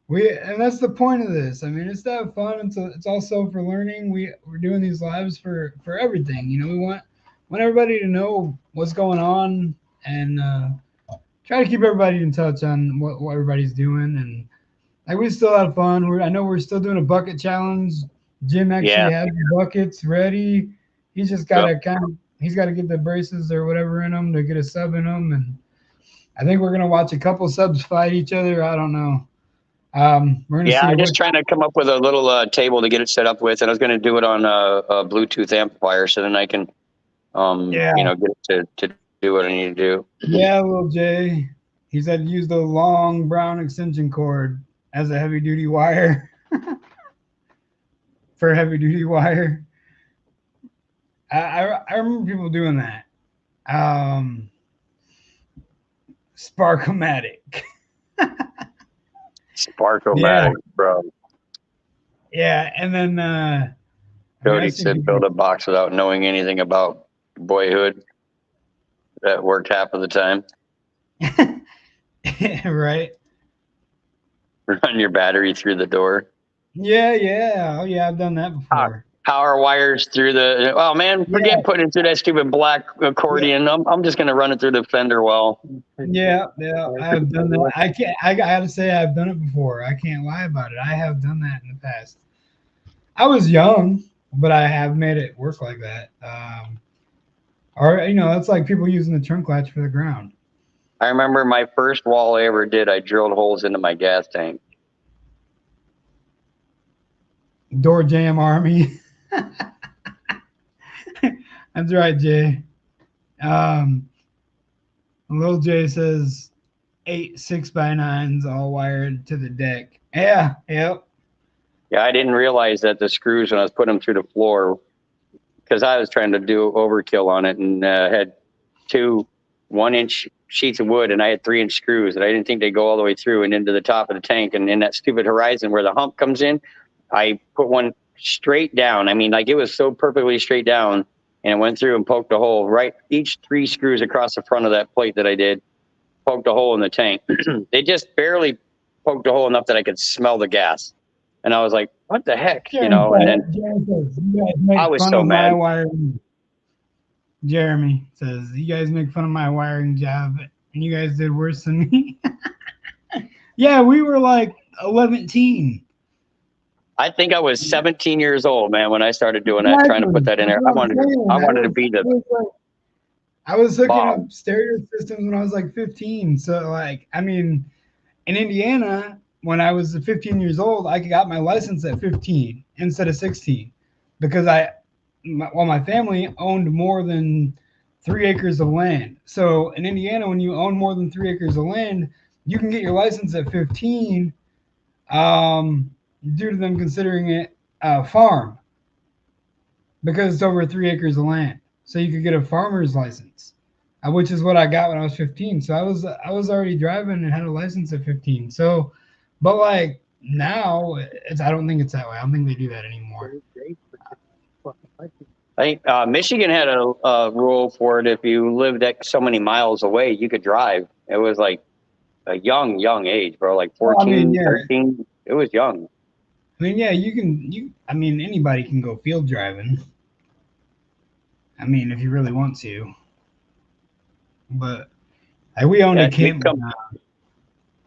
And that's the point of this. I mean, it's to have fun. It's also for learning. We're doing these lives for everything. You know, we want everybody to know what's going on and try to keep everybody in touch on what everybody's doing. And like, we still had fun. I know we're still doing a bucket challenge. Jim actually has the buckets ready. He's just got to he's got to get the braces or whatever in them to get a sub in them. And I think we're going to watch a couple subs fight each other. I don't know. We're gonna see. I'm just trying to come up with a little table to get it set up with, and I was going to do it on a Bluetooth amplifier, so then I can, get it to do what I need to do. Yeah, little Jay. He said use the long brown extension cord. as a heavy duty wire for heavy duty wire. I remember people doing that. Sparkomatic. Sparkomatic, bro. Yeah, and then Cody said build a box without knowing anything about boyhood. That worked half of the time. Right. Run your battery through the door. Yeah. Oh yeah, I've done that before. Power wires through the. Oh man, forget putting it through that stupid black accordion. Yeah. I'm just gonna run it through the fender well. Yeah, I've done that. I gotta say I've done it before. I can't lie about it. I have done that in the past. I was young, but I have made it work like that. Or it's like people using the trunk latch for the ground. I remember my first wall I ever did. I drilled holes into my gas tank. Door jam army. That's right, Jay. Little Jay says 8 6x9s all wired to the deck. Yeah, yep. Yeah, I didn't realize that the screws when I was putting them through the floor, because I was trying to do overkill on it and had 2 1-inch sheets of wood and I had 3-inch screws and I didn't think they'd go all the way through and into the top of the tank. And in that stupid horizon where the hump comes in, I put one straight down. I mean, like it was so perfectly straight down, and it went through and poked a hole right. Each 3 screws across the front of that plate that I did poked a hole in the tank. They just barely poked a hole enough that I could smell the gas. And I was like, what the heck? And then I was so mad. Jeremy says, you guys make fun of my wiring job and you guys did worse than me. Yeah, we were like 11. I think I was 17 years old, man, when I started doing that, trying to put that in there. I wanted to be the. I was hooking up stereo systems when I was like 15. So, like, I mean, in Indiana, when I was 15 years old, I got my license at 15 instead of 16 because my family owned more than 3 acres of land. So in Indiana, when you own more than 3 acres of land, you can get your license at 15 due to them considering it a farm because it's over 3 acres of land. So you could get a farmer's license, which is what I got when I was 15. So I was already driving and had a license at 15. So, but like now, I don't think it's that way. I don't think they do that anymore. I think Michigan had a rule for it. If you lived so many miles away, you could drive. It was like a young age, bro, like 14, 13. It was young. I mean, yeah, anybody can go field driving. I mean, if you really want to. But we owned a camp.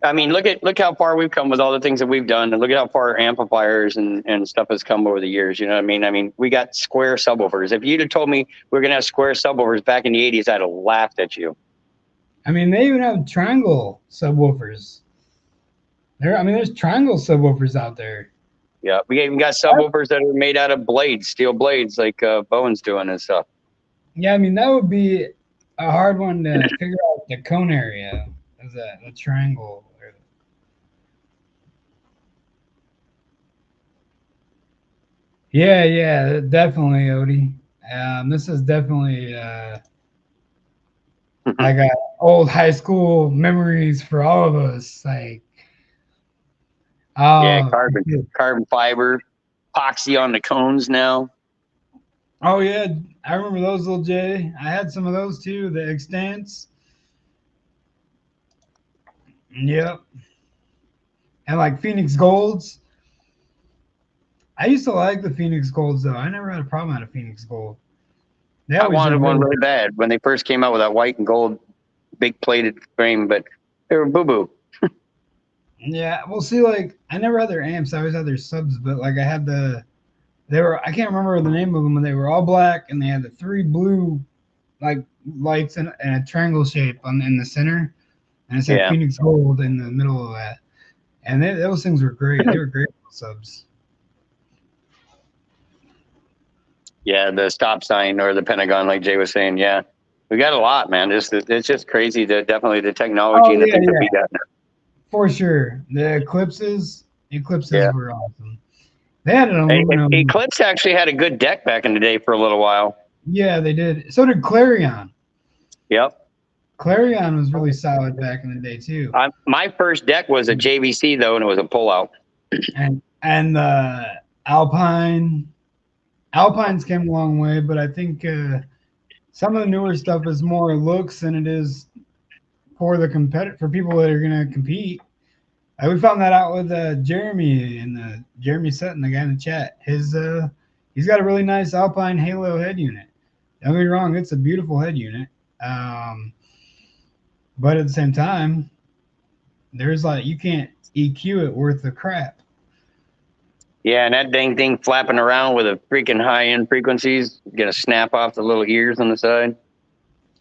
I mean, look how far we've come with all the things that we've done, and look at how far amplifiers and stuff has come over the years. You know what I mean? I mean, we got square subwoofers. If you'd have told me we were gonna have square subwoofers back in the 80s, I'd have laughed at you. I mean, they even have triangle subwoofers. There's triangle subwoofers out there. Yeah, we even got subwoofers that are made out of blades, steel blades, like Bowen's doing and stuff. Yeah, I mean, that would be a hard one to figure out the cone area. Is that a triangle? Yeah, definitely, Odie. This is definitely I got old high school memories for all of us. Like, carbon fiber, epoxy on the cones now. Oh yeah, I remember those, little Jay. I had some of those too. The extents. Yep. And like Phoenix Golds. I used to like the Phoenix Golds though. I never had a problem out of Phoenix Gold. I wanted one really bad when they first came out with that white and gold big plated frame, but they were boo-boo. Yeah, well, see, like, I never had their amps. I always had their subs, but like I had I can't remember the name of them, but they were all black and they had the 3 blue like lights and a triangle shape in the center. And it said Phoenix Gold in the middle of that. And those things were great. They were great subs. Yeah, the stop sign or the Pentagon, like Jay was saying. Yeah, we got a lot, man. It's just crazy. Definitely the technology and the things that we got now. For sure. The Eclipses Yeah. were awesome. They had an And aluminum. Eclipse actually had a good deck back in the day for a little while. Yeah, they did. So did Clarion. Yep. Clarion was really solid back in the day too. My first deck was a JVC though, and it was a pullout. And Alpine. Alpines came a long way, but I think some of the newer stuff is more looks than it is for people that are gonna compete. We found that out with Jeremy and Jeremy Sutton, the guy in the chat. He's got a really nice Alpine Halo head unit. Don't get me wrong, it's a beautiful head unit. But at the same time, there's like you can't EQ it worth the crap. Yeah, and that dang thing flapping around with a freaking high end frequencies, gonna snap off the little ears on the side.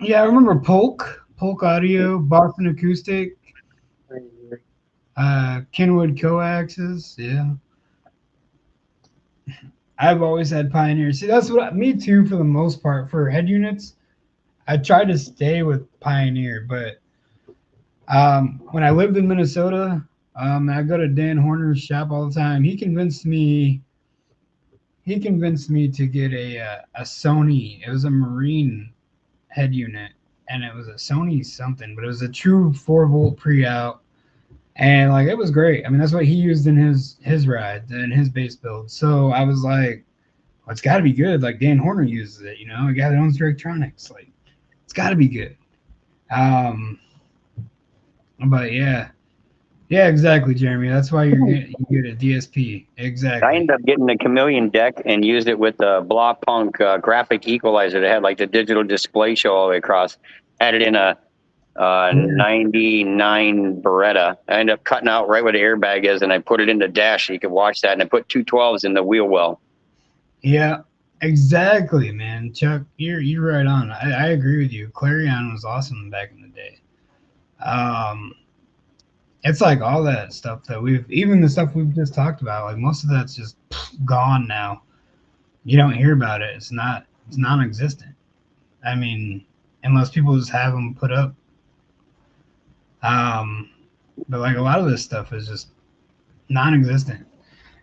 Yeah, I remember Polk Audio, Boston Acoustic, Kenwood coaxes. Yeah, I've always had Pioneer. See, that's me too. For the most part, for head units, I try to stay with Pioneer. But when I lived in Minnesota, I go to Dan Horner's shop all the time. He convinced me. He convinced me to get a Sony. It was a Marine head unit, and it was a Sony something, but it was a true 4-volt pre-out, and like it was great. I mean, that's what he used in his rides and his bass build. So I was like, well, it's got to be good. Like Dan Horner uses it, you know, a guy that owns Electronics. Like, it's got to be good. But yeah, exactly, Jeremy. That's why you get a DSP. Exactly. I ended up getting the Chameleon deck and used it with the Blah Punk graphic equalizer that had like the digital display show all the way across. Had it in a 99 Beretta. I ended up cutting out right where the airbag is, and I put it in the dash so you could watch that. And I put 212s in the wheel well. Yeah, exactly, man. Chuck, you're right on. I agree with you. Clarion was awesome back in the day. It's like all that stuff that even the stuff we've just talked about, like most of that's just gone now. You don't hear about it. It's non-existent. I mean, unless people just have them put up. But like a lot of this stuff is just non-existent.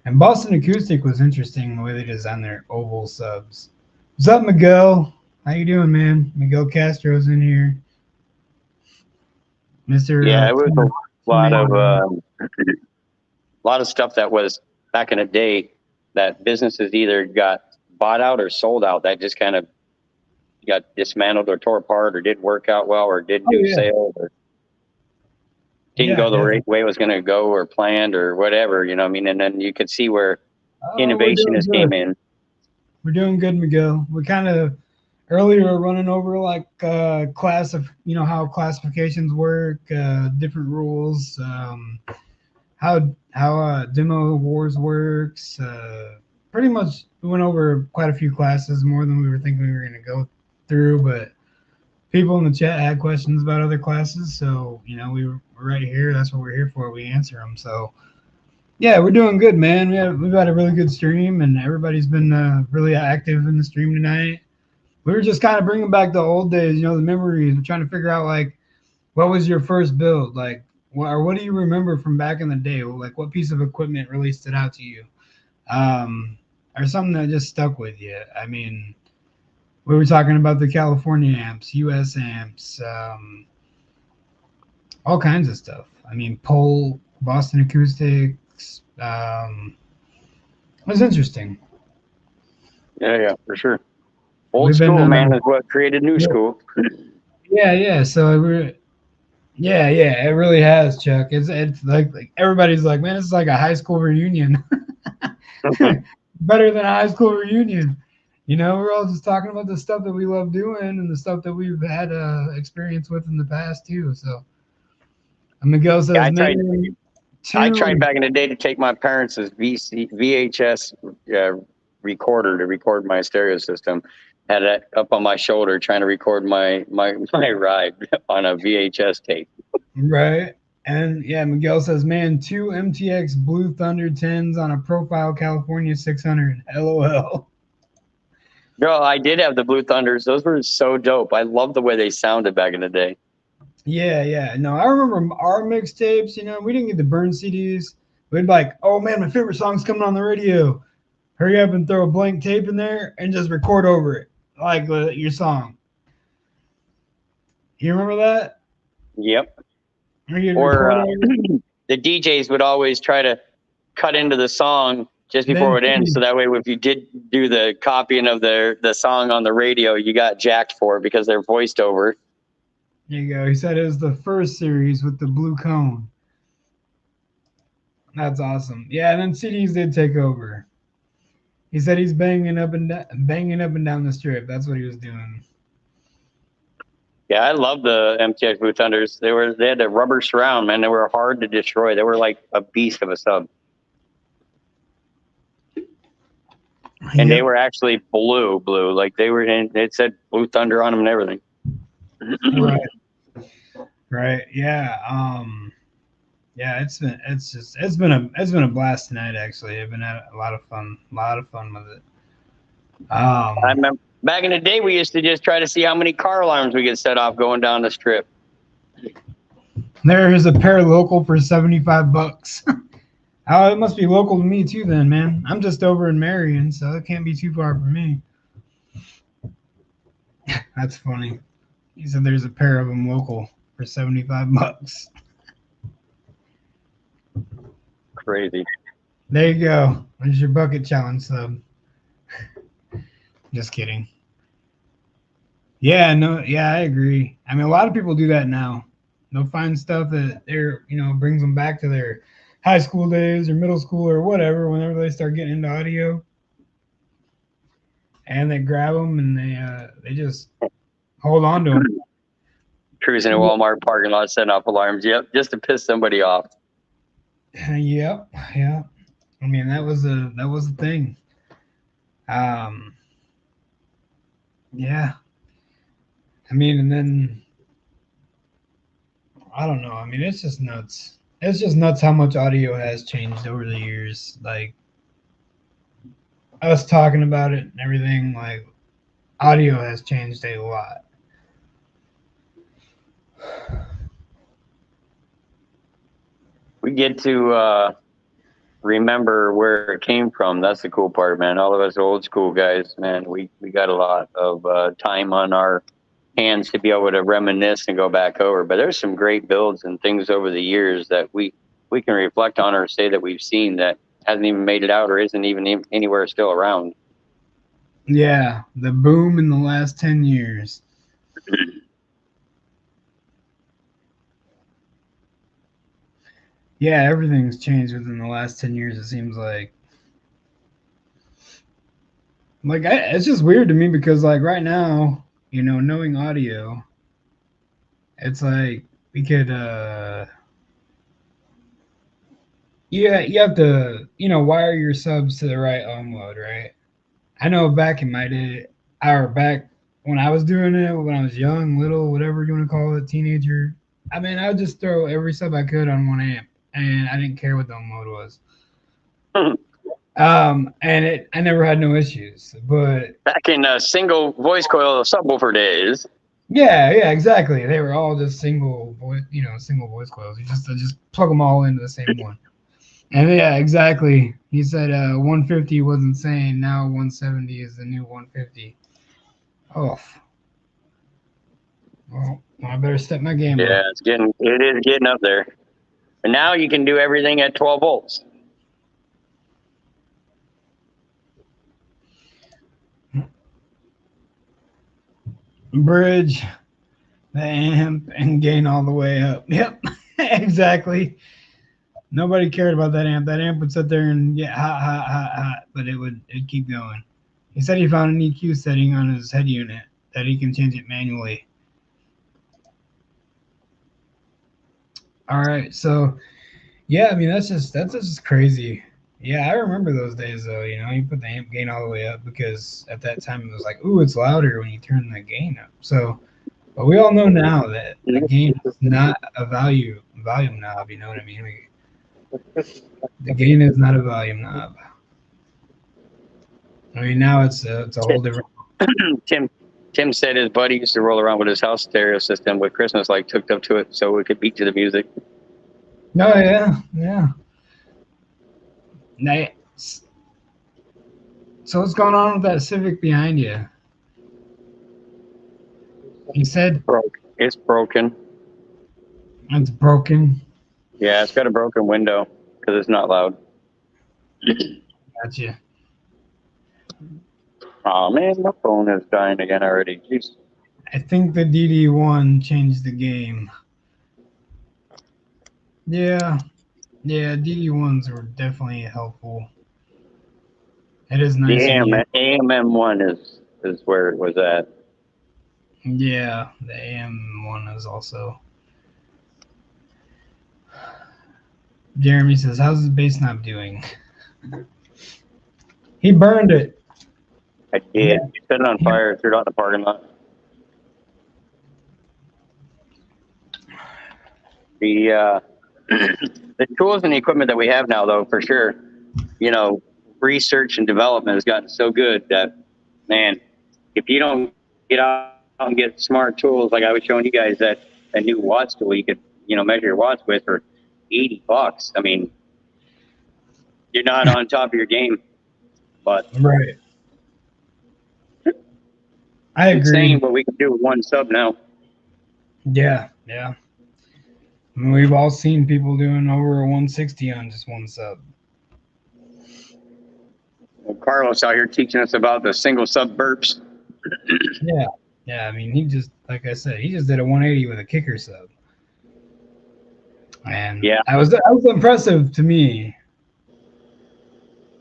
And Boston Acoustic was interesting the way they designed their oval subs. What's up, Miguel? How you doing, man? Miguel Castro's in here. Mr. Yeah, it was a lot of stuff that was back in the day that businesses either got bought out or sold out. That just kind of got dismantled or tore apart or didn't work out well or didn't do sales or didn't go the right way it was going to go or planned or whatever, you know what I mean? And then you could see where innovation has came in. We're doing good, Miguel. We kind of earlier running over like how classifications work, different rules, how demo wars works. Pretty much we went over quite a few classes, more than we were thinking we were going to go through, but people in the chat had questions about other classes, so you know we're right here. That's what we're here for. We answer them. So yeah, we're doing good, man. We've had a really good stream, and everybody's been really active in the stream tonight. We were just kind of bringing back the old days, you know, the memories. We're trying to figure out like what was your first build, like what do you remember from back in the day? Like what piece of equipment really stood out to you, or something that just stuck with you? I mean, we were talking about the California amps, US amps, all kinds of stuff. I mean, Pole, Boston Acoustics. It was interesting. Yeah, for sure. Old school, man, is what created new school. Yeah. So it really has, Chuck. It's like everybody's like, man, it's like a high school reunion. Better than a high school reunion. You know, we're all just talking about the stuff that we love doing and the stuff that we've had experience with in the past too. So, and Miguel says, I tried back in the day to take my parents' VHS recorder to record my stereo system. Had it up on my shoulder, trying to record my ride on a VHS tape. Right. And yeah, Miguel says, man, 2 MTX Blue Thunder 10s on a Profile California 600. LOL. Girl, I did have the Blue Thunders. Those were so dope. I love the way they sounded back in the day. Yeah. No, I remember our mixtapes. You know, we didn't get the burn CDs. We'd be like, "Oh man, my favorite song's coming on the radio. Hurry up and throw a blank tape in there and just record over it, like your song." You remember that? Yep. Or you'd Or record over it, the DJs would always try to cut into the song just before then it ends, so that way if you did do the copying of the song on the radio, you got jacked for it because they're voiced over. there you go. He said it was the first series with the blue cone. That's awesome. Yeah, and then CDs did take over. He said he's banging up and down the strip. That's what he was doing. Yeah, I love the MTX Blue Thunders. They had a rubber surround, man. They were hard to destroy. They were like a beast of a sub. And they were actually blue. Like they were in, it said Blue Thunder on them and everything. Right. Yeah. Yeah, it's been a blast tonight. Actually, I've been had a lot of fun with it. I remember back in the day, we used to just try to see how many car alarms we could set off going down the strip. There is a pair local for $75. Oh, it must be local to me too, then, man. I'm just over in Marion, so it can't be too far from me. That's funny. He said there's a pair of them local for $75. Crazy. There you go. There's your bucket challenge sub. Just kidding. Yeah, no, yeah, I agree. I mean, a lot of people do that now. They'll find stuff that brings them back to their high school days or middle school or whatever, whenever they start getting into audio. And they grab them and they just hold on to them. Cruising a Walmart parking lot, setting off alarms. Yep, just to piss somebody off. Yep, yeah. I mean, that was a thing. Yeah. I mean, and then I don't know. I mean, it's just nuts. It's just nuts how much audio has changed over the years. Like us talking about it and everything, like audio has changed a lot. We get to remember where it came from. That's the cool part, man. All of us old school guys, man, we got a lot of time on our hands to be able to reminisce and go back over. But there's some great builds and things over the years that we can reflect on or say that we've seen that hasn't even made it out or isn't even anywhere still around. Yeah, the boom in the last 10 years. Yeah, everything's changed within the last 10 years, it seems like. It's just weird to me because, like, right now, knowing audio, it's like we could, you have to, wire your subs to the right mode, right? I know back in my day, or back when I was doing it, when I was young, little, whatever you want to call it, teenager, I mean, I would just throw every sub I could on one amp, and I didn't care what the mode was. And I never had no issues, but back in single voice coil subwoofer days. Yeah, exactly. They were all just single voice coils. You just plug them all into the same one. And yeah, exactly. He said 150 was insane. Now 170 is the new 150. Oh. Well, I better step my game up. Yeah, it is getting up there. And now you can do everything at 12 volts. Bridge the amp and gain all the way up. Yep, exactly. Nobody cared about that amp. That amp would sit there and get hot, but it'd keep going. He said he found an EQ setting on his head unit that he can change it manually. All right, so yeah, I mean that's just crazy. Yeah, I remember those days though. You put the amp gain all the way up because at that time it was like, ooh, it's louder when you turn the gain up. So, but we all know now that the gain is not a volume knob. You know what I mean? The gain is not a volume knob. I mean now it's a whole different. Tim, Tim said his buddy used to roll around with his house stereo system with Christmas lights hooked up to it so we could beat to the music. Oh, yeah, yeah. Nice. So what's going on with that Civic behind you? You said It's broken. it's broken. Yeah, it's got a broken window because it's not loud. Gotcha. Oh man, my phone is dying again already. Jeez. I think the DD1 changed the game. Yeah, yeah, DD1s were definitely helpful. It is nice. The AMM1 is where it was at. Yeah, the AM1 is also. Jeremy says, "How's his bass knob doing?" He burned it. I did. Set it on fire. Threw it out in the parking lot. The the tools and the equipment that we have now, though, for sure, you know, research and development has gotten so good that, man, if you don't get out and get smart tools, like I was showing you guys that new watts tool you could, you know, measure your watts with for $80. I mean, you're not on top of your game, but Right. I agree. Insane what we can do with one sub now. Yeah, yeah. I mean, we've all seen people doing over a 160 on just one sub. Well, Carlos out here teaching us about the single sub burps. Yeah, yeah. I mean, he just, like I said, he just did a 180 with a kicker sub, and yeah, that was impressive to me.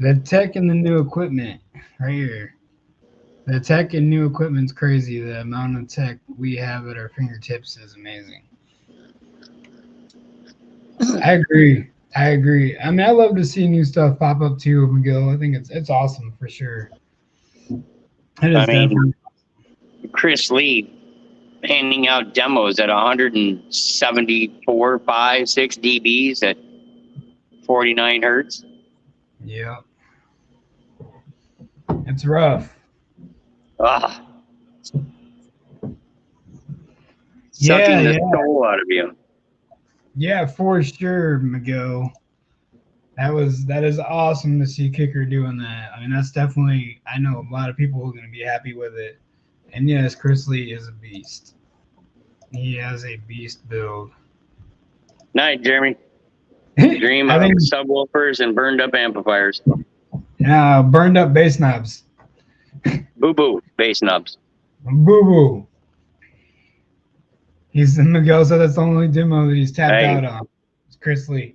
The tech and the new equipment, right here. The tech and new equipment's crazy. The amount of tech we have at our fingertips is amazing. I agree. I mean, I love to see new stuff pop up too, McGill. I think it's awesome for sure. It is definitely. Chris Lee handing out demos at 174, 5, 6 dBs at 49 hertz. Yeah. It's rough. Ah. Yeah, Sucking the soul out of you. Yeah, for sure, McGill. That is awesome to see Kicker doing that. I mean, that's definitely, I know a lot of people are going to be happy with it. And yes, Chris Lee is a beast. He has a beast build. Night, Jeremy. Dream of subwoofers and burned up amplifiers. Yeah, burned up bass knobs. Boo boo bass knobs. Boo boo. Miguel said that's the only demo that he's tapped out on. It's Chris Lee.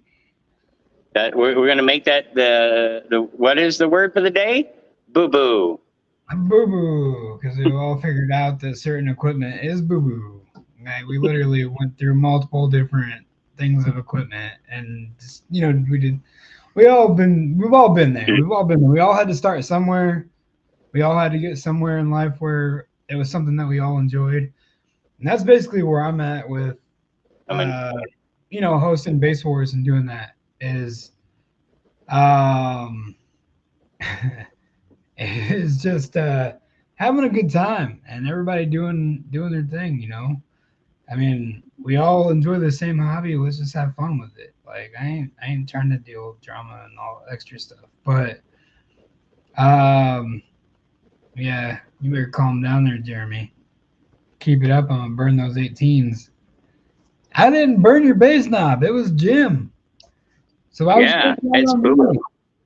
That we're gonna make that the what is the word for the day? Boo boo. Boo boo, because we all figured out that certain equipment is boo boo. We literally went through multiple different things of equipment, and just, you know, we've all been there. We all had to start somewhere. We all had to get somewhere in life where it was something that we all enjoyed. And that's basically where I'm at with, you know, hosting Basswars and doing that is, is just having a good time and everybody doing their thing, you know. I mean, we all enjoy the same hobby. Let's just have fun with it. Like I ain't trying to deal with drama and all extra stuff. But yeah, you better calm down there, Jeremy. Keep it up. I'm gonna burn those 18s. I didn't burn your bass knob. It was Jim. So I was it's boo.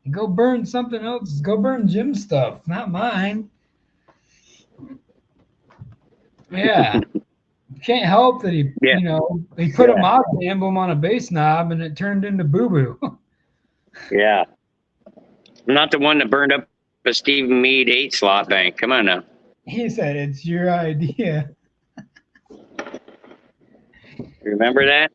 Go burn something else. Go burn Jim's stuff, not mine. Yeah. Can't help that he, you know, he put a mod emblem on a bass knob and it turned into boo boo. Yeah. I'm not the one that burned up a Stephen Meade 8 slot bank. Come on now. He said it's your idea. Remember that?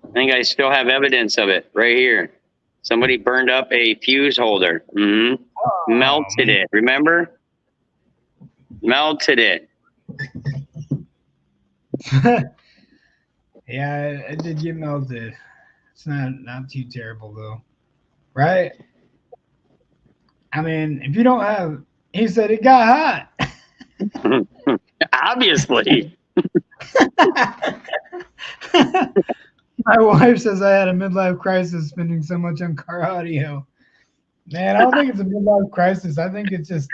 I think I still have evidence of it right here. Somebody burned up a fuse holder. Mm-hmm. Oh, melted it. Remember? Melted it. Yeah, it did get melted. It's not too terrible though, right? I mean, if you don't have, he said it got hot. Obviously. My wife says I had a midlife crisis spending so much on car audio. Man, I don't think it's a midlife crisis. I think it's just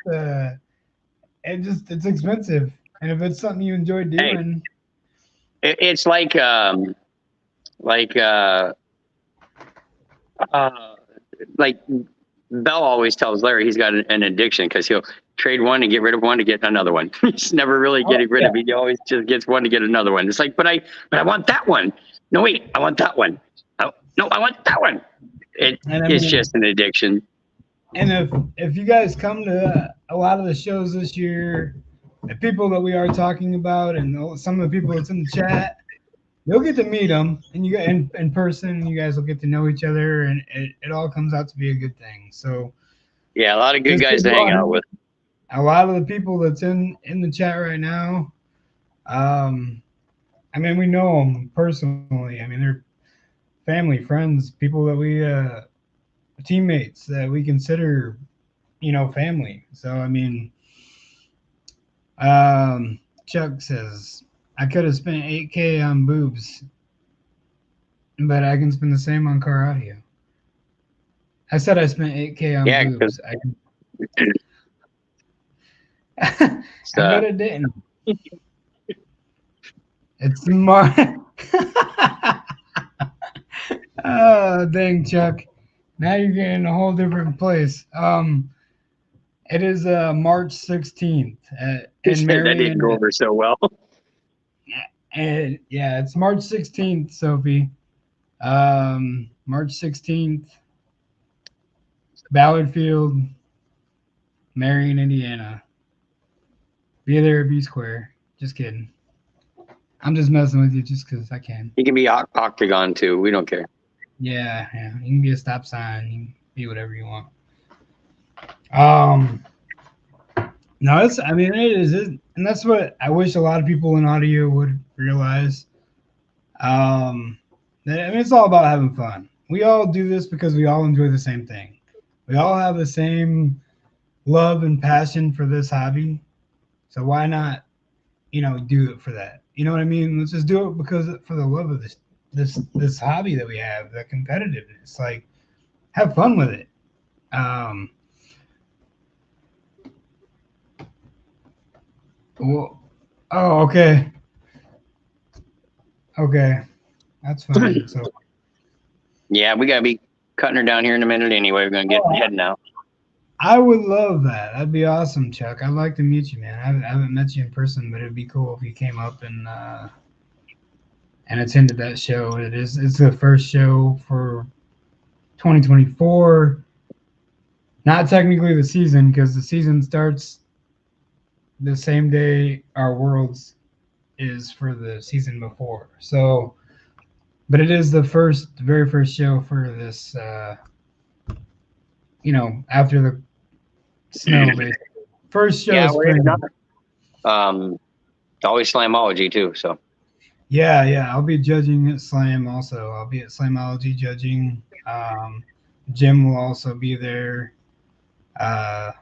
it's expensive. And if it's something you enjoy Hey, doing, it's like like Bell always tells Larry he's got an addiction because he'll trade one and get rid of one to get another one. He's never really getting rid of it. He always just gets one to get another one. It's like, but I want that one. No, wait, I want that one. Oh, no, I want that one. It's just an addiction. And if you guys come to a lot of the shows this year, the people that we are talking about, and some of the people that's in the chat, you'll get to meet them, and you get in person, and you guys will get to know each other, and it all comes out to be a good thing. So yeah, a lot of good guys to hang out with. A lot of the people that's in the chat right now, I mean, we know them personally. I mean, they're family, friends, people that we teammates that we consider, family. So I mean, Chuck says I could have spent $8K on boobs, but I can spend the same on car audio. I said I spent $8K on boobs. I bet it didn't. It's smart. Oh, dang, Chuck. Now you're getting in a whole different place. It is March 16th. That didn't go over so well. And yeah, it's March 16th, Sophie. March 16th, Ballard Field, Marion, Indiana. Be there at B Square. Just kidding. I'm just messing with you just because I can. You can be Octagon too. We don't care. Yeah. You can be a stop sign. You can be whatever you want. No, it is, and that's what I wish a lot of people in audio would realize. It's all about having fun. We all do this because we all enjoy the same thing. We all have the same love and passion for this hobby. So why not, do it for that? You know what I mean? Let's just do it because for the love of this hobby that we have, the competitiveness. Like, have fun with it. Well, oh, okay. Okay, that's fine. So, yeah, we gotta be cutting her down here in a minute anyway. We're gonna get heading out. I would love that. That'd be awesome, Chuck. I'd like to meet you, man. I haven't met you in person, but it'd be cool if you came up and attended that show. It's the first show for 2024. Not technically the season, because the season starts the same day our Worlds is for the season before. So, but it is the very first show for this, after the snow, basically. First show is spring. Always Slamology too, so. Yeah, I'll be judging at Slam also. I'll be at Slamology judging. Jim will also be there. Our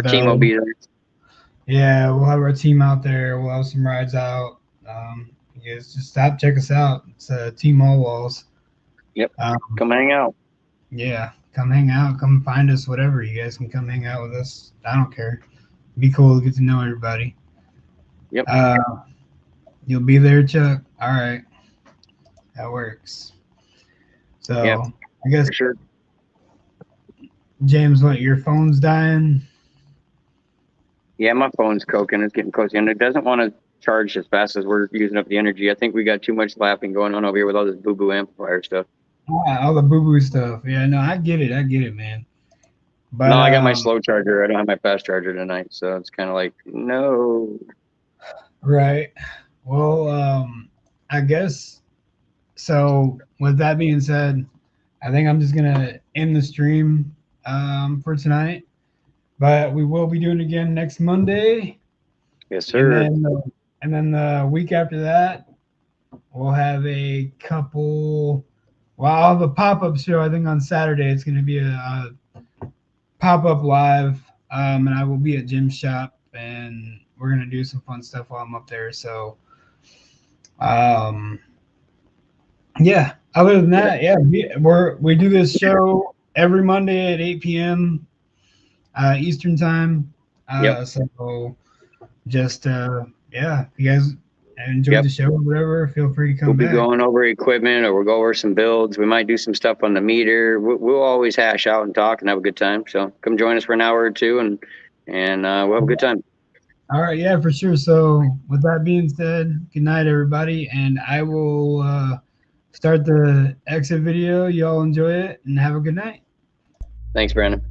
team will be there. Yeah, we'll have our team out there. We'll have some rides out. You guys just check us out. It's Team All Walls. Yep. Come hang out. Yeah, come hang out. Come find us. Whatever. You guys can come hang out with us. I don't care. It'd be cool to get to know everybody. Yep. You'll be there, Chuck. All right. That works. So yep, I guess for sure. James, what, your phone's dying? Yeah, my phone's coking. It's getting close, and it doesn't want to charge as fast as we're using up the energy. I think we got too much laughing going on over here with all this boo-boo amplifier stuff. All the boo-boo stuff. Yeah, no, I get it, man. But no, I got my slow charger. I don't have my fast charger tonight, so it's kind of like, no. Right. Well, I guess, so with that being said, I think I'm just going to end the stream for tonight. But we will be doing it again next Monday. Yes, sir. And then the week after that, we'll have a couple. Well, I'll have a pop-up show. I think on Saturday it's going to be a pop-up live, and I will be at Jim's shop and we're gonna do some fun stuff while I'm up there. So, yeah. Other than that, yeah, we do this show every Monday at 8 p.m. Eastern time. Yep. So just yeah, if you guys enjoyed Yep. the show or whatever, feel free to We'll come be back. going over equipment, or we'll go over some builds. We might do some stuff on the meter. We'll always hash out and talk and have a good time. So come join us for an hour or two, and we'll have a good time. All right, yeah, for sure. So with that being said, good night, everybody, and I will start the exit video. Y'all enjoy it and have a good night. Thanks, Brandon.